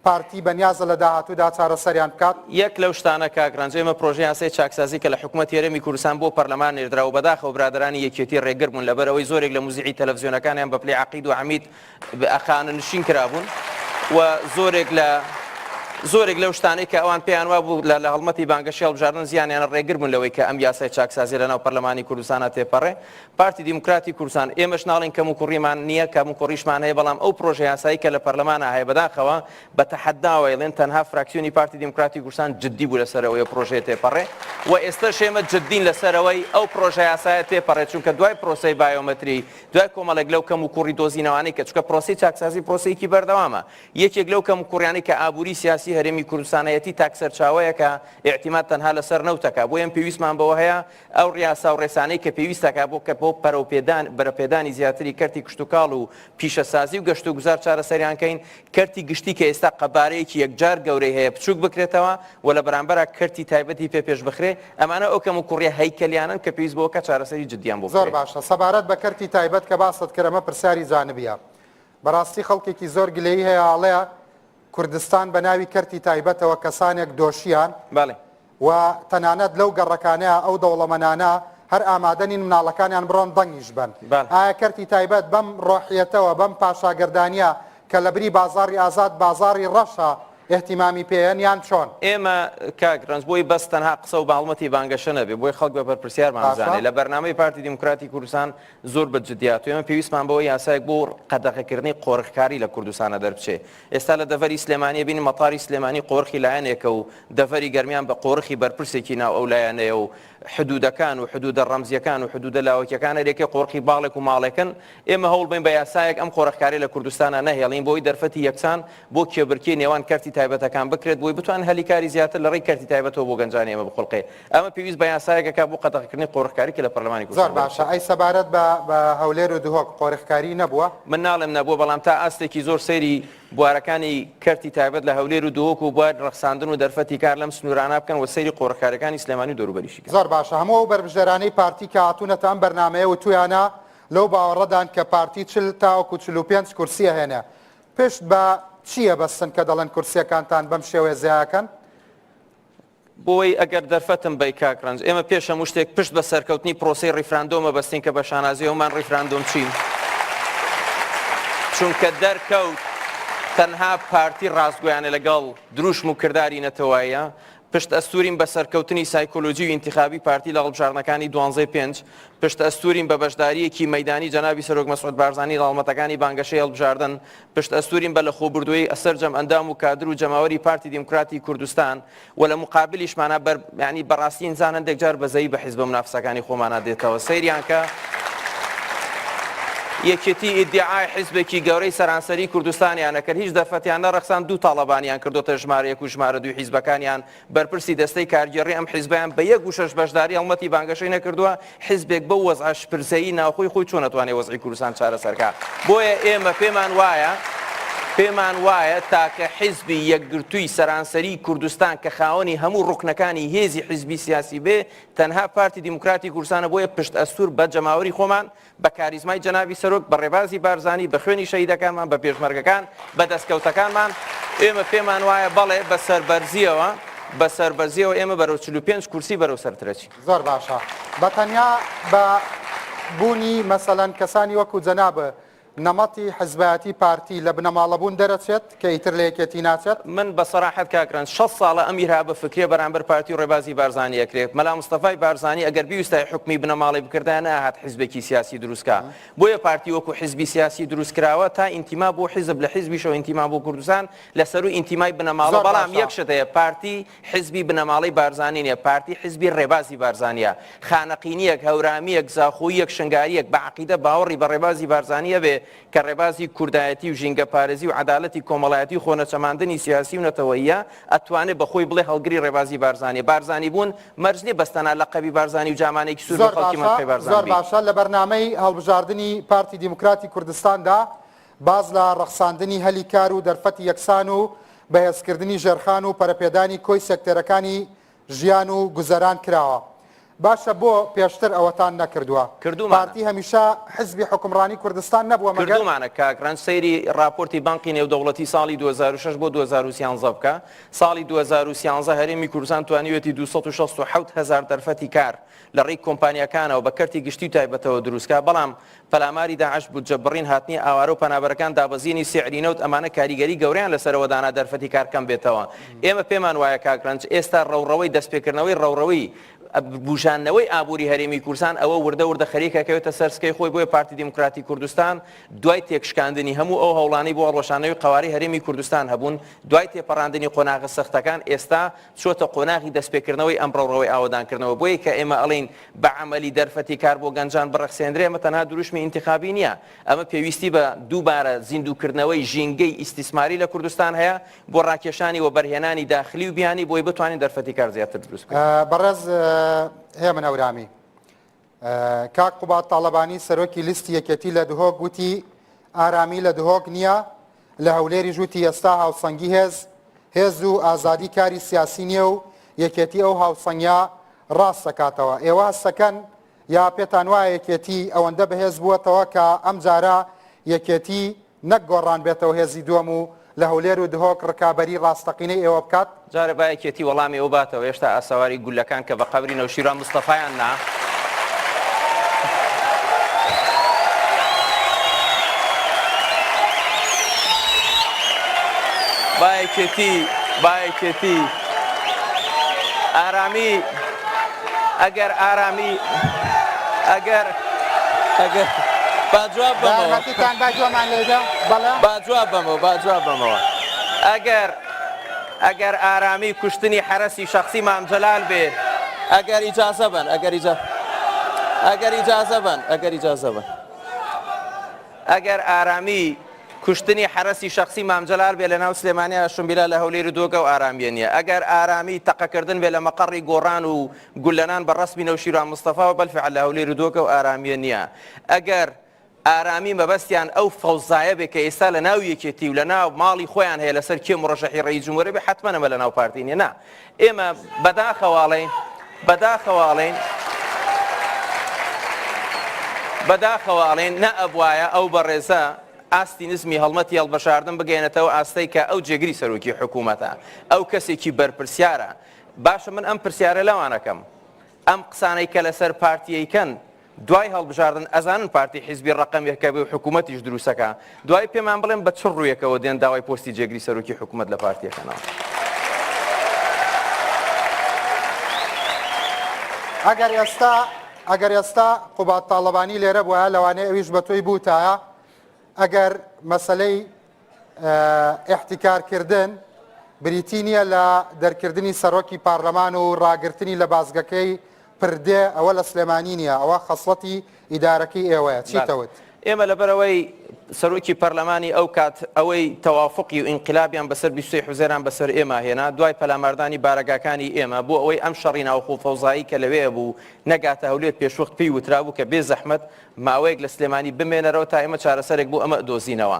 پارتی بەنیازە لە داهاتوودا چارەسەریان بکات یەک لەو شتانە کاگرانج ئێمە پرۆژەی یاسای چاکسازی کە لە حکوومەتی هەرێمی کوردستان بۆ پەرلەمان نێردراوە بەداخەوە برادرانی یەکێتی ڕێگر بوون لەبەرەوەی زۆرێک لە موزیعی تەلەڤیزیۆنەکانیان بە پلەی عەقید و حەمید ئەخانە نشین کرابوون و زۆرێک لەو شتانەی کە ئەوان پێیان وا بوو لە هەڵمەتی بانگەشی هەڵبژاردن زیانیان ڕێگر بوون لەوەی کە ئەم یاسای چاکسازی لەناو پەرلەمانی کوردستانە تێپەڕێ پارتی دیموکراتی کوردستان ئێمەش ناڵین کەم و کوڕیمان نییە کەم و کوڕیشمان هەیە بەڵام ئەو پرۆژە یاسایی کە لە پەرلەمانە هەیە بەداخەوە بە تەحەداوە ئێڵێن تەنها فراکسیۆنی پارتی دیموکراتی کوردستان جددی بوو لەسەرەوەی پرۆژەیە تێپەڕێ و ئێستاش ئێمە جددین لەسەرەوەی ئەو پرۆژە یاسایە تێپەڕێ چونکە دوای پرۆسەی بایۆمەتری دوای کۆمەڵێک لەو کەم و کوڕی دۆزینەوەی کە چونکە پرۆسی چاکسازی پرۆسەیەکی بەردەوامە یەکێک لەو کەم و کوڕیانی کە ئابووری سیاسی هەرێمی کوردستانەتی تاکسەرچاوەیە کە ئێحتیمات تەنها لەسەر نەوتەکە بۆ ئێم پێویستمان بەوە هەیە ئەو ڕیاسا و ڕێسانەی کە پێویستەکە بۆ کە بۆ بەرەپێدانی زیاتری کەرتی کشتتوکاڵ و پیشەسازی و گەشت و گوزار چارەسەریانکەین کەرتی گشتی کە ئێستا قەبارەیەکی یەکجار گەورەی هەیە بچووک بکرێتەوە و لە بەرامبەرە کەرتی تایبەتی پێش بخرێ ئەمانە ئەو کەم و کوڕیە هەیکەلیانن کە پێویست بەوە کە چارەسەری جددیان بۆ زۆر باشە سەبارەت بە کەرتی تایبەت کە باست کەرەمە پرسیاری جانبیە بەڕاستی خەڵکێکی زۆر گلەیی هەیە ئاڵەیە کوردستان بە ناوی کەرتی تایبەتەوە کەسانێک دۆشیان و تەنانەت لەو گەڕەکانەیە ئەو دەوڵەمەنانە هەر ئامادەنین مناڵەکانیان بڕۆن دەنگیش بن ئایا کەرتی تایبەت بەم ڕۆحیەتەوە بەم پاشاگەردانیە کە لە بری بازاڕی ئازاد بازاڕی ڕەشە احتیمامی پێیان یان چۆن ئێمە کاگرانج بۆی بەس تەنها قسە و باڵمەتی بانگەشە نەبێ بۆی خەڵک بە پرسیارمانزانێت لە بەرنامەی پارتی دیموکراتی کوردستان زۆر بەجددیات و ئێمە پێویستمان بەوە یاسایەک بۆ قەدەغەکردنی قۆرخکاری لە کوردستانە دەربچێ ئێستا لە دەڤەری سلێمانی بینی مەتاری سلێمانی قۆرخی لایەنێکە و دەڤەری گەرمیان بە قۆرخی بەرپرسێکی ناو ئەو لایەنەیە و حدودەکان و حدودە ڕەمزیەکان و حدودە لاوەکیەکانە لێکێ قۆرخی باڵێک و ماڵێکن ئێمە هەوڵ بین بە یاسایەک ئەم قۆرخکاری لە کوردستانە نەهێڵین بۆی دەرفەتی یەکسان بۆ کێبرکی نێوان کەرتی تایبەتەکان بکرێت بۆی بتوان هەلیکاری زیاتر لە ڕێی کەرتی تایبەتەوە بۆ گەنجانی ئێمە بخڵقێ ئەمە پێویست بە یاسایەکەکە بۆ قەدەغەکردنی قۆرخکاری کە لە پەرلەمانی کوردستان زۆر باشە ئەی سەبارەت بە هەولێر و دهۆک قۆرخکاری نەبووە من ناڵێم نەبووە بەڵام تا ئاستێکی زۆر سەیری بوارەکانی کەرتی تایبەت لە هەولێر و دهۆک و بوار ڕەخساندن و دەرفەتی کار لەم سنوورانە بکەن و سەیری قۆرخکاریەکانی سلێمانی و دەوروبەریشی زۆر باشە هەموو بەربژێرانەی پارتی کە هاتوونەتە ئەم بەرنامەیە و تویانە لەو باوەڕەدان کە پارتی 45 کورسیە هێنێ پشت بە چییە بەستن کە دەڵێن کورسیەکانتان بەم شێوەیە زیاکەن بۆی ئەگەر دەرفەتم بە کاکرانج ئێمە پێش هەموو شتێک پشت بە سەرکەوتنی پرۆسەی ڕیفراندۆمە بەستین کە بە شانازی هەمان ڕیفراندۆم چین چونکە دەرکەوت تەنها پارتی ڕاستگویانە لەگەڵ دروشم و کردداری نەتەواییە پشت ئەستورین بە سەرکەوتنی سایکۆلۆژی و ئینتیخابی پارتی لە هەڵبژاردنەکانی 12/5 پشت ئەستورین بە بەشداریەکی مەیدانی جەنابی سەرۆک مەسعود بارزانی لە هەڵمەتەکانی بانگەشەی هەڵبژاردن پشت ئەستورین بە لە خۆبردووی ئەسەرجەم ئەندام و کادر و جەماوەری پارتی دیموکراتی کوردستان و لە مقابلیشمانە ینی بەڕاستی ئینسان هەندێک جار بەزەی بە حیزب منافسەکانی خۆمانە دێتەوە سەیریان کە یەکێتی ئیدعای حیزبێکی گەورەی سەرانسەری کوردستانیانە کرد هیچ دەرفەتیان نەڕەخسان دوو تاڵەبانیان کردوتە ژمارە 1 و ژمارە 2 حیزبەکانیان بەرپرسی دەستەی کارگێڕی ئەم حیزبیان بە 1 و 6 بەشداری هەڵمەتی بانگەشەی نەکردووە حیزبێک بە وەزع شپرسەیی ناوخۆی خۆی چۆن نەتوانێت وەزعی کوردستان چارەسەرکە بۆیە ئێمە پێمان وایە تاکە حیزبی یەکگرتووی سەرانسەری کوردستان کە خاوەنی هەموو ڕوکنەکانی هێزی حیزبی سیاسی بێ تەنها پارتی دیموکراتی کوردستانە بۆیە پشت ئەستور بە جەماوەری خۆمان بە کاریزمای جەنابی سەرۆک بە ڕێبازی بارزانی بە خوێنی شەهیدەکانمان بە پێشمەرگەکان بە دەستکەوتەکانمان ئێمە پێمان وایە بەڵێ بە سەربەرزیەوە ئێمە بەرەو 45 کورسی بەرەو سەرترەچی زۆر باشە بەتەنیا بە بوونی مەسەلەن کەسانی وەکو جەنابە نەمەتی حزبایەتی پارتی لە بنەماڵەبوون دەرەچێت کە ئیتر لە یەکێتی ناچێت من بە سەراحەت کاکران 6 ساڵە ئەمیرها بە فکرێ بەرامبەر پارتی و ڕێبازی بارزانی ئەکرێت مەلا مستەفای بارزانی ئەگەر بیویستای حکمی بنەماڵی بکردایە نەهات حیزبێکی سیاسی دروستکە بۆیە پارتی وەکو حیزبی سیاسی دروستکراوە تا ئینتیما بۆ حیزب لە حیزبیشەوە ئینتیما بۆ کوردستان لەسەر و ئینتیمای بنەماڵە بەڵام یەک شتەیە پارتی حیزبی بنەماڵی بارزانی نیە پارتی حیزبی ڕێبازی بارزانیە خانەقینیەک هەورامیەک زاخۆیەک شنگاریەک بە عەقیدە باوەڕی بە ڕێبازی بارزانیە بێ کە ڕێبازی کوردایەتی و ژینگە پارێزی و عەدالەتی کۆمەڵایەتی و خۆنەچەماندنی سیاسی و نەتەوەییە ئەتوانێت بەخۆی بڵێ هەڵگری ڕێبازی بارزانی بوون مەرجێ بەستەنا لەقەبی بارزانی و جامانێکی سوور بە خەڵکی منطقەی بارزانی زۆر باشە لە بەرنامەی هەڵبژاردننی پارتی دیموکراتی کوردستاندا باز لە ڕەخساندنی هەلی کار و دەرفەتی یەکسان و بەهێزکردنی ژێرخان و پەرەپێدانی کۆی سێکتەرەکانی ژیان و گوزەران کراوە باشە بۆ پێشتر ئەوەتان نەکردووە پارتی هەمیشە حزبی حکومڕانی کوردستان نەبووە کردومانە کاکران سەیری راپۆرتی بانقی نێودەوڵەتی ساڵی 2006 بۆ 2013 بکە ساڵی 2013 هەرێمی کوردستان توانیوێتی 267,000 دەرفەتی کار لە ڕێی کۆمپانیەکانەوە بە کەرتی گشتی تایبەتەوە دروستکە بەڵام پەلاماری داعش بوو جەبڕین هاتنی ئاوارە و پەنابەرەکان دابەزینی سعرینەوت ئەمانە کاریگەری گەوریان لەسەرەوەدانا دەرفەتی کارکەم بێتەوە ئێمە پێمان وایە کاکرانج ئێستا ڕەوڕەوەی دەستپێکردنەوەی ڕەوڕەوەی بژانەوەی ئابووری هەرێمی کوردستان ئەوە وردە خەریکەکەوێتە سەرسکەی خۆی بۆی پارتی دیموکراتی کوردستان دوای تێکشکاندنی هەموو ئەو هەوڵانەی بۆ هەڵوەشانەوەی قەواری هەرێمی کوردستان هەبوون دوای تێپەڕاندنی قۆناغە سەختەکان ئێستا چۆتە قۆناغی دەستپێکردنەوەی ئەم ڕەوڕەوەی ئاوەدانکردنەوە بۆیە کە ئێمە ئەڵێن بە عەمەلی دەرفەتی کار بۆ گەنجان بڕەخسێنرێ ئەمە تەنها دروشمی ئینتیخابی نییە ئەمە پێویستی بە دووبارە زیندووکردنەوەی ژینگەی ئیسیسماری لە کوردستان هەیە بۆ ڕاکێشانی و بەرهێنانی داخلی و بیانی بۆی بتوانین دەرفەتی کار زیاتر دروست بکەین بەڕێز هێمن هەورامی کاک قوبات تاڵەبانی سەرۆکی لیستی یەکێتی لە دهۆک گوتی ئارامی لە دهۆک نییە لە هەولێری ژووتی ئێستا هاوسەنگی هێز و ئازادی کاری سیاسی نییە و یەکێتی ئەو هاوسەنگیا ڕاست دەکاتەوە ئێوە هەستەکەن یا پێتان وایە یەکێتی ئەوەندە بەهێز بووەتەوە کە ئەم جارە یەکێتی نەک گۆڕان بێتەوە هێزی دووەم و لە هەولێر و دهۆک ڕکابەری ڕاستەقینەی ئێوە بکات جارە باەکێتی وەڵامی ئەو باتەوە هێشتا ئاساواری گولەکان کە بە قەبری نەوشیران مستەفایان نا باەکێتی ئارامی ئەگەر ئارامی ئەگەر باجواب بمەوە ئەگەر ئارامی کوشتنی حرەسی شخصی مامجەلال بێ ئەگەر ئیجازە بن ئەگەر ئارامی کوشتنی حرەسی شخصی مامجەلال بێ لە ناو سلێمانیا شمبیلا لە هەولێری دۆگە و ئارامیە نییە ئەگەر ئارامی تەقەکردن بێ لە مەقەڕی گۆڕان و گولەنان بە ڕسمی نەوشیران مستەفا و بەلفعل لە هەولێری دۆگە و ئارامیە نییە ئەگەر ئارامی مەبەستیان ئەو فەوزایە بێ کە ئێستا لە ناو یەکێتی و لە ناو ماڵی خۆیان هەیە لەسەر کێ مڕەشەحی ڕەئیس جومهوریە بێ حتمەن ئەمە لە ناو پارتی نییە نا ئێمە بەداخەواڵێن نە ئەبوایە ئەو بەڕێزە ئاستی نزمی هەڵمەتی هەڵبەشاردن بگەێنێتەوە ئاستەی کە ئەو جێگری سەرۆکی حکوومەتە ئەو کەسێکی بەرپرسیارە باشە من ئەم پرسیارە لەوانەکەم ئەم قسانەی کە لەسەر پارتیەکەن دوای هەڵبژاردن ئەزانن پارتی حیزبی ڕقەمێکە بێ و حکوومەتیش دروستەکە دوای پێمان بڵێن بە چ ڕوویەکەوە دێن داوای پۆستی جێگری سەرۆکی حکوومەت لە پارتیەکەنەوە ئەگەر ئێستا قوبات تاڵەبانی لێرە بووە لەوانەیە ئەویش بە تۆی بووتایە ئەگەر مەسەلەی احتیکارکردن بریتی نییە لە دەرکردنی سەرۆکی پارلەمان و ڕاگررتنی لە بازگەکەی پردێ ئەوە لە سلێمانی نییە ئەوە خەسڵەتی ئیدارەکەی ئێوەیە چیتەوت ئێمە لەبەرەوەی سەرۆکی پەرلەمانی ئەو کات ئەوەی تەوافقی و ئینقلابیان بەسەر 20 حوزێران بەسەر ئێمە هێنا دوای پەلاماردانی بارەگاکانی ئێمە بۆ ئەوەی ئەم شەڕی ناوخۆ فەوزایی کە لەوێ بوو نەگاتە هەولێر پێشوەخت پێی وترابوو کە بێ زەحمەت ماوەیەک لە سلێمانی بمێنەرەوە تا ئێمە چارەسەرێک بۆ ئەمە دۆزینەوە.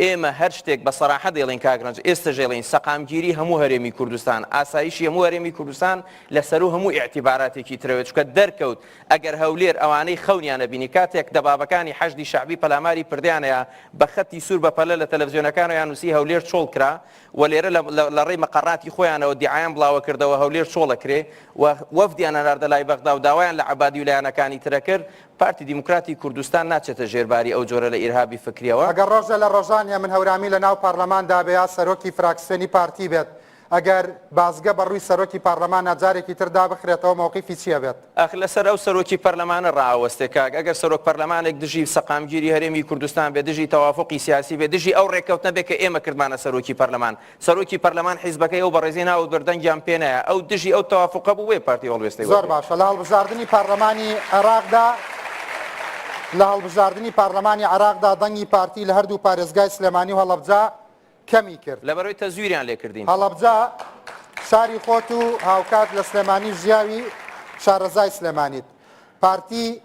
ئێمە هەر شتێک بە سەراحە دێڵین کاگرنج ئێستا ژێڵین سەقامگیری هەموو هەرێمی کوردستان ئاسایشی هەموو هەرێمی کوردستان لەسەر و هەموو ئیعتیباراتێکی ترەوێت چکە دەرکەوت ئەگەر هەولێر ئەوانەی خەونیانە بینی کاتێک دەبابەکانی حەشدی شعبی پەلاماری پردیانەیە بە خەتی سوور بە پەلە لە تەلەڤیزیۆنەکان و یانوسی هەولێر چۆڵ کرا و لێرە لە ڕێی مەقەڕاتی خۆیانەوە دیعایان بڵاوە کردەوە هەولێر چۆڵەکرێ و وەفدیانە ناردە لای بەغدا و داوایان لە عەبادی و لایەنەکانی ترە کرد پارتی دیموکراتی کوردستان ناچێتە ژێرباری ئەو جۆرە لە ئیرهابی فکریەوە. ئەگەر ڕۆژە لە ڕۆژانە من هەورامی لە ناو پارلەماندا بێ سەرۆکی فراکسیۆنی پارتی بێت ئەگەر بازگە بەڕووی سەرۆکی پارلەمان ناجارێکی تردا بخرێتەوە مووقیفی چییە بێت؟ ئەخ لەسەر ئەو سەرۆکی پەرلەمانە ڕاوەستێ کاک ئەگەر سەرۆک پەرلەمانێک دژی سەقامگیری هەرێمی کوردستان بێ دژی تەوافقی سیاسی بێ دژی ئەو ڕێککەوتنە بێ کە ئێمە کردمانە سەرۆکی پەرلەمان سەرۆکی پەرلەمان حیزبەکەی ئەو بەڕێزی ناوت بەردەنگیان پێ نایە ئەو دژی ئەو تەوافقە بوو وێ پارتی هەڵوێستی زۆر باشە لە هەڵبژاردننی پارلەمانی عێراقدا لە هەڵبژاردننی پارلەمانی عێراقدا دەنگی پارتی لە هەردوو پارێزگای سلێمانی و هەڵەبجا کەمی کرد لەبەرەوەی تەزویریان لێ کردین هەڵەبجا شاری خۆت و هاوکات لە سلێمانی ژیاوی شارەزای سلێمانیت پارتی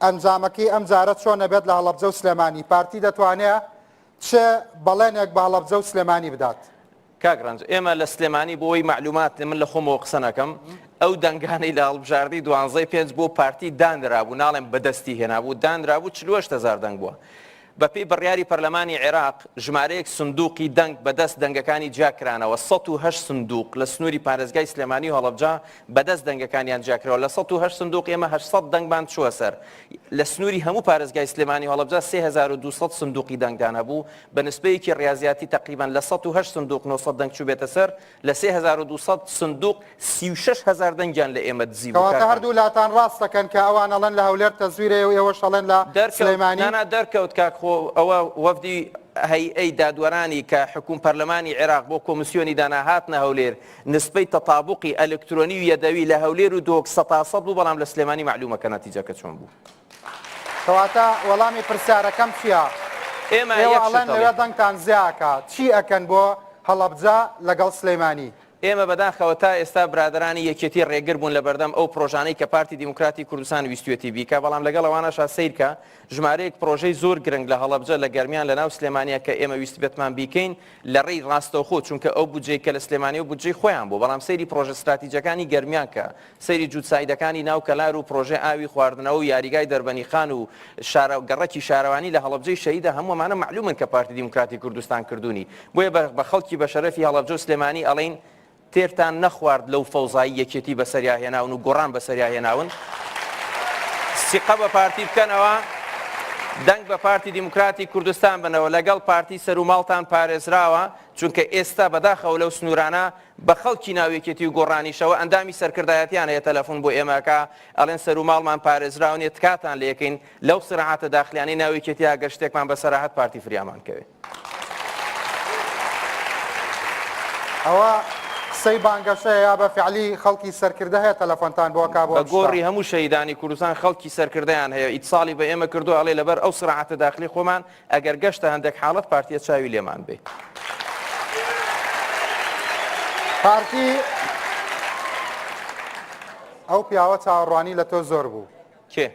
ئەنجامەکەی ئەم جارە چۆنە بێت لە هەڵەبجە و سلێمانی پارتی دەتوانێت چه بەڵێنێک بە هەڵەبجە و سلێمانی بدات کاگرنج ئێمە لە سلێمانی بۆی معلومات من لە خۆمەوە قسە نەکەم ئەو دەنگانەی لە هەڵبژاردی 12 بۆ پارتی دانرابوو ناڵێن بەدەستی هێنابوو دانرابوو 48,000 دەنگ بووە بەپێی بڕیاری پەرلەمانی عێراق ژمارەیەک سندوقی دەنگ بەدەست دەنگەکانی جاکرانەوە 108 سندوق لە سنووری پارێزگای سلێمانی و هەڵەبجا بەدەست دەنگەکانیان جاکرەوە لە 108 سندوق ئێمە 800 دەنگمان چووە سەر لە سنووری هەموو پارێزگای سلێمانی و هەڵەبجا 3200 سندوقی دەنگدان هەبوو بە نسبەیەکی ڕاضیاتی تقریبان لە 108 سندوق 900 دەنگ چوو بێتە سەر لە 3200 سندوق 36,000 دەنگیان لە ئێمە دزی بوو کەواتە هەردوو لاتان ڕاست دەکەن کە ئەوان ئەڵێن لە هەولێر تەزویرێ و ئێوەش ئەڵێن لە سلێمانی دەرکەوت کاک ئەوە وەفدی هەیئەی دادوەرانی کە حکووم پەرلەمانی عێراق بۆ کۆمیسیۆنی داناهاتنە هەولێر نسبەی تەتابوقی ئەلکترۆنی و یەدەوی لە هەولێر و دۆک 100 بوو بەڵام لە سلێمانی معلومەکە نەتیجەکە چۆن بوو کەواتە وەڵامی پرسیارەکەم چییە؟ ئێمە ئەڵێن لەوێ دەنگتان زیاکە چی ئەکەن بۆ هەڵەبجە لەگەڵ سلەیمانی؟ ئێمە بەداخەوە تا ئێستا برادرانی یەکێتی ڕێگر بوون لە بەردەم ئەو پرۆژانەی کە پارتی دیموکراتی کوردستان ویستوێتی بیکە بەڵام لەگەڵ ئەوانەشا سیرکە ژمارەیەک پرۆژەی زۆر گرنگ لە هەڵەبجە لە گەرمیان لە ناو سلێمانیە کە ئێمە ویست بێتمان بیکەین لە ڕێی ڕاستەوخۆ چونکە ئەو بودجەی کە لە سلێمانی و بودجەی خۆیان بوو بەڵام سەیری پرۆژە استراتیجەکانی گەرمیان کە سەیری جووتسایدەکانی ناو کەلار و پرۆژە ئاوی خواردنەوە و یاریگای دەربەنی خان و گەڕەکی شارەوانی لە هەڵەبجەی شەهیدە هەموومانە معلومن کە پارتی دیموکراتی کوردستان کردوونی بۆیە بە خەڵکی بە شەرەفی هەڵەبجە و سلێمانی ئەڵێن تێرتان نەخوارد لەو فەوزایی یەکێتی بەسەریاهێناون و گۆڕان بەسەریاهێناون سیقە بە پارتی بکەنەوە دەنگ بە پارتی دیموکراتی کوردستان بنەوە لەگەڵ پارتی سەر و ماڵتان پارێزراوە چونکە ئێستا بەداخەوە لەو سنوورانە بە خەڵکی ناوێکێتی و گۆڕانیشەوە ئەندامی سەرکردایەتیان هەیە تەلەفۆن بۆ ئێمەکە ئەڵێن سەر و ماڵمان پارێزراونێت کاتان لێکەین لەو سرعاتە داخلیانەی ناوێکێتی ئەگەر شتێکمان بەسەراحەت پارتی فریامان کەوێت ئەوە سەی بانگەشەیە بە فعلی خەڵکی سەرکردە هەیە تەلەفۆنتان بۆ کا بۆ بە گۆڕی هەموو شەیدانی کوردستان خەڵکی سەرکردیان هەیە ئیتساڵی بە ئێمە کردو ئەڵێ لەبەر ئەو سرعاتە داخلی خۆمان ئەگەر گەشتە هەندێک حاڵەت پارتیە چاوی لێمان بێ پارتی ئەو پیاوە چاوەڕوانی لە تۆ زۆر بوو کێ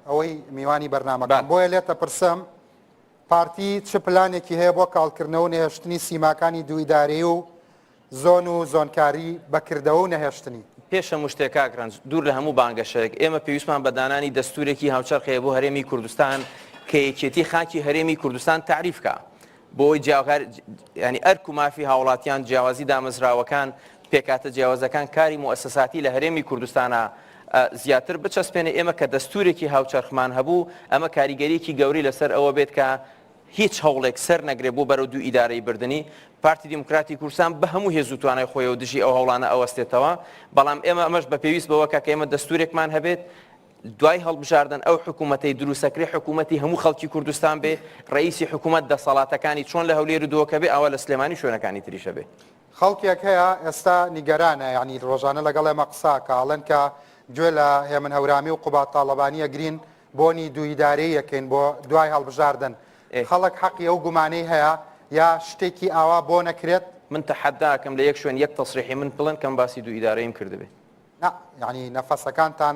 ئەوەی میوانی بەرنامەکان بۆیە لێتە پرسم پارتی چ پلانێکی هەیە بۆ کاڵکردنەوە نەهێشتنی سیماکانی دوو ئیدارەیی و زۆن و زۆنکاری بەکردەوە و نەهێشتنی پێشە مشتێکا گرنج دوور لە هەموو بانگەشەیەک ئێمە پێویستمان بە دانانی دەستورێکی هاوچەرخەیە بۆ هەرێمی کوردستان کە یەکێتی خاکی هەرێمی کوردستان تعریفکە بۆی ینی ئەرک و مافی هاوڵاتیان جیاوازی دامەزراوەکان پێکاتە جیاوازەکان کاری مؤسساتی لە هەرێمی کوردستانە زیاتر بچەسپێنێ ئێمە کە دەستورێکی هاوچەرخمان هەبوو ئەمە کاریگەریەکی گەوری لەسەر ئەوە بێت کە هیچ هەوڵێک سەر نەگرێ بۆ بەرەو دوو ئیدارەی بردننی پارتی دیموکراتی کوردستان بە هەموو هێزوتوانای خۆی و دژی ئەو هەوڵانە ئەوەستێتەوە بەڵام ئێمە ئەمەش بە پێویست بەوە کە ئێمە دەستورێکمان هەبێت دوای هەڵبژاردن ئەو حکوومەتەی دروستەکری حکوومەتی هەموو خەڵکی کوردستان بێ ڕئیسی حکوومەت دەسەڵاتەکانی چۆن لە هەولێر و دۆکە بێ ئەوە لە سلێمانی شوێنەکانی تریشە بێ خەڵکێک هەیە ئێستا نیگەرانە یعنی ڕۆژانە لەگەڵ ئێمە قساکە ئەڵێن کە گوێ لە هێمن هەورامی و قوبات تاڵەبانیە گرین بۆنی دوویداری یەکەین بۆ دوای هەڵبژاردن خەڵک حەقی ئەو گومانەی هەیە یا شتێکی ئاوا بۆ نەکرێت من تەحەداکەم لە یەک شوێن یەک تەسریحی من بڵێن کەم باسی دووئیدارەیم کردبێ یعنی نەفەسەکانتان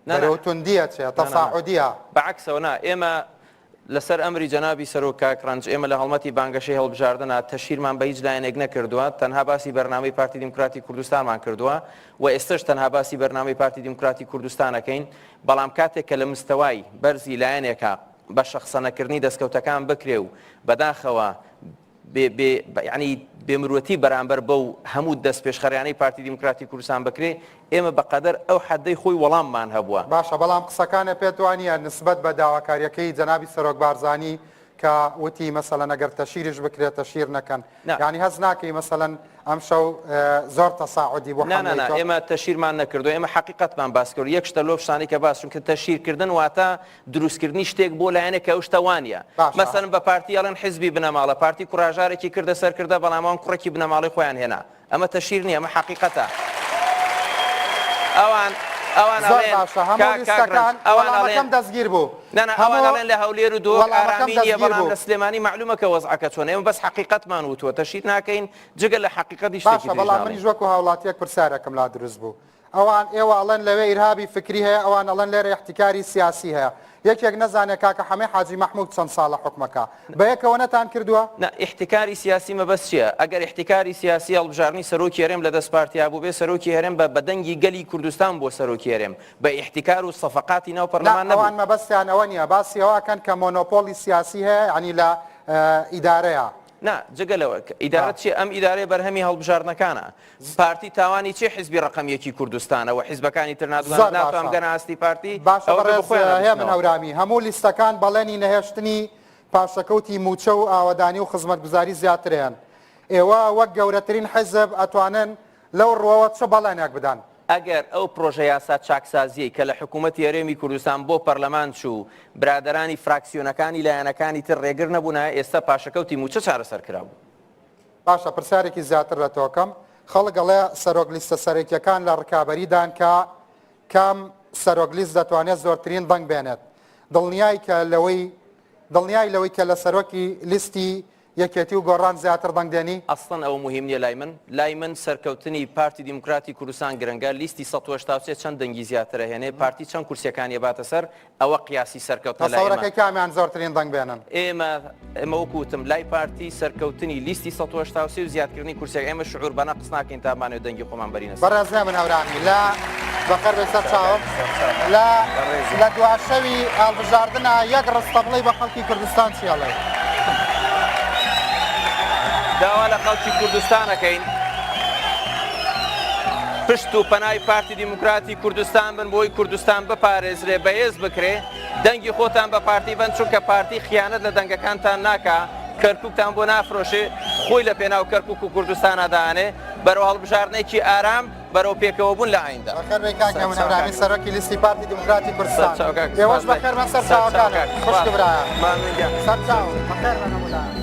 بەرەوتوندیە چێ تەساعودیە بەعکسەوە نا ئێمە لەسەر ئەمری جەنابی سەرۆک کاکڕەنج ئێمە لە هەڵمەتی بانگەشەی هەڵبژاردنە تەشیرمان بە هیچ لایەنێک نەکردووە تەنها باسی بەرنامەی پارتی دیموکراتی کوردستانمان کردووە و ئێستش تەنها باسی بەرنامەی پارتی دیموکراتی کوردستانەکەین بەڵام کاتێک کە لە مستەوای بەرزی لایەنێکە بە شەخسەنەکردنی دەستکەوتەکان بکرێ و بەداخەوە ینی بێمرۆتی بەرامبەر بەو هەموو دەست پێشخەریانەی پارتی دیموکراتی کوردستان بکرێ ئێمە بەقەدەر ئەو حەدەی خۆی وەڵاممان هەبووە باشە بەڵام قسەکانە پێت وانە نسبەت بە داواکاریەکەی جەنابی سەرۆک بارزانی کە وتی مەسەلەن ئەگەر تەشیرش بکرێت تەشیر نەکەن ینی هەز ناکەی مەسەلەن ئەم شەو زۆر تەساعودی بۆ ئێمە تەشیرمان نەکردو ئێمە حقیقەتمان باس کرد یەک شتە لۆ شتانی کە باس چونکە تەشیرکردن واتە دروستکردنی شتێک بۆ لایەنێک کە ئەو شتەوانە مەسەلەن بە پارتی ئەڵێن حیزبی بنەماڵە پارتی کوڕاژارێکی کردە سەرکردە بەڵامان کوڕێکی بنەماڵی خۆیان هێنا ئەمە تەشیر نییە ئەمە حقیقەتە ئەوانەکەم دەستگیر بوو ئەوانڵێن لە هەولێر و دۆ ئارامی نیە بەڵام لە سلێمانی معلومەکە وەزعەکە چۆن ئێمە بەس حقیقەتمان وتووە تەشیر ناکەین جگە لە حقیقەتی باشە بەڵام منیش وەکو هاوڵاتیەک پرسیارەکەم لا دروست بوو ئەوان ئێوەڵەن لەوێ ئیرهابی فکری هەیە ئەوان ئەڵەن لێرە احتیکاری سیاسی هەیە یەکێک نەزانێت کاکە حەمێ حاجی مەحموود چەند ساڵە حکومەکە بە یەکەوە نەتان کردووە؟ احتیکاری سیاسی مەبەست چییە؟ ئەگەر احتیکاری سیاسی هەڵبژاردننی سەرۆکی هەرێم لە دەست پارتیا بوو بێ سەرۆکی هەرێم بە بەدەنگی گەلی کوردستان بۆ سەرۆکی هەرێم بە احتیکار و سەفەقاتی ناو پەرلەمان نەبوو. ئەوان مەبەستیان ئەوە نییە باسی ئەوەکەن کە مۆنۆپۆلی سیاسی هەیە ینی لە ئیدارەیە. نا جگەلەوە ئیدارەت چی ئەم ئیدارەیە بەرهەمی هەڵبژاردنەکانە پارتی تاوانی چی حیزبی ڕقەمیەکی کوردستانەوە حیزبەکانی تر ناتوانم گەناستی پارتی هەیە من هەورامی هەموو لیستەکان بەڵێنی نەهێشتنی پاشەکەوتی موچە و ئاوەدانی و خزمەتگوزاری زیاتریان ئێوە وەک گەورەترین حیزب ئەتوانن لەو ڕۆوە چه بەڵێنێک بدەن ئەگەر ئەو پرۆژە یاسا چاکسازیی کە لە حکوومەتی هەرێمی کوردستان بۆ پەرلەمان چوو برادرانی فراکسیۆنەکانی لایەنەکانی تر ڕێگر نەبوونە ئێستا پاشەکەوتی موچە چارەسەر کرابوو. باشە پرسیارێکی زیاتر لە تۆکەم خەڵک ئەڵێ سەرۆک لیستە سەرەکیەکان لە ڕکابەریدان کە کام سەرۆک لیست دەتوانێت زۆرترین دەنگ بێنێت دڵنیای لەوەی کە لە سەرۆکی لیستی یەکێتی و گۆڕان زیاتر دەنگ دێنی ئەسڵەن ئەوە مهم نییە لای من سەرکەوتنی پارتی دیموکراتی کوردستان گرنگە لیستی 183 چەند دەنگی زیاتر هێنێ پارتی چەند کورسیەکانی باتە سەر ئەوە قیاسی سەرکەوتنە سەورەکەی کامیان زۆرترین دەنگ بێنن ئێمە وەکوتم لای پارتی سەرکەوتنی لیستی 183 و زیادکردنی کورسیەکە ئێمە شعور بە نەقص ناکەین تا بمانێت دەنگی خۆمان بەرینە بەڕێزە من هەورامی لە بەخەر بەسەر چاوم لە دواشەوی هەڵبژاردنە یەک ڕستەبڵی بە خەڵکی کوردستان چیاڵێ داوا لە خەڵکی کوردستانەکەین پشت و پەنای پارتی دیموکراتی کوردستان بن بۆی کوردستان بپارێزرێ بەهێز بکرێ دەنگی خۆتان بە پارتی بن چونکە پارتی خیانەت لە دەنگەکانتان ناکا کەرکووکتان بۆ نافرۆشێ خۆی لە پێناو کەرکووک و کوردستانە دانێ بەرەو هەڵبژاردنێکی ئارام بەرەو پێکەوە بوون لە ئایندا بەخێر سەرۆکی لیستی پارتی دیموکراتی کوردستان ئێوەش بەخێر من سەر چاوەکانە خوشک برایە سەر چاو بەخێر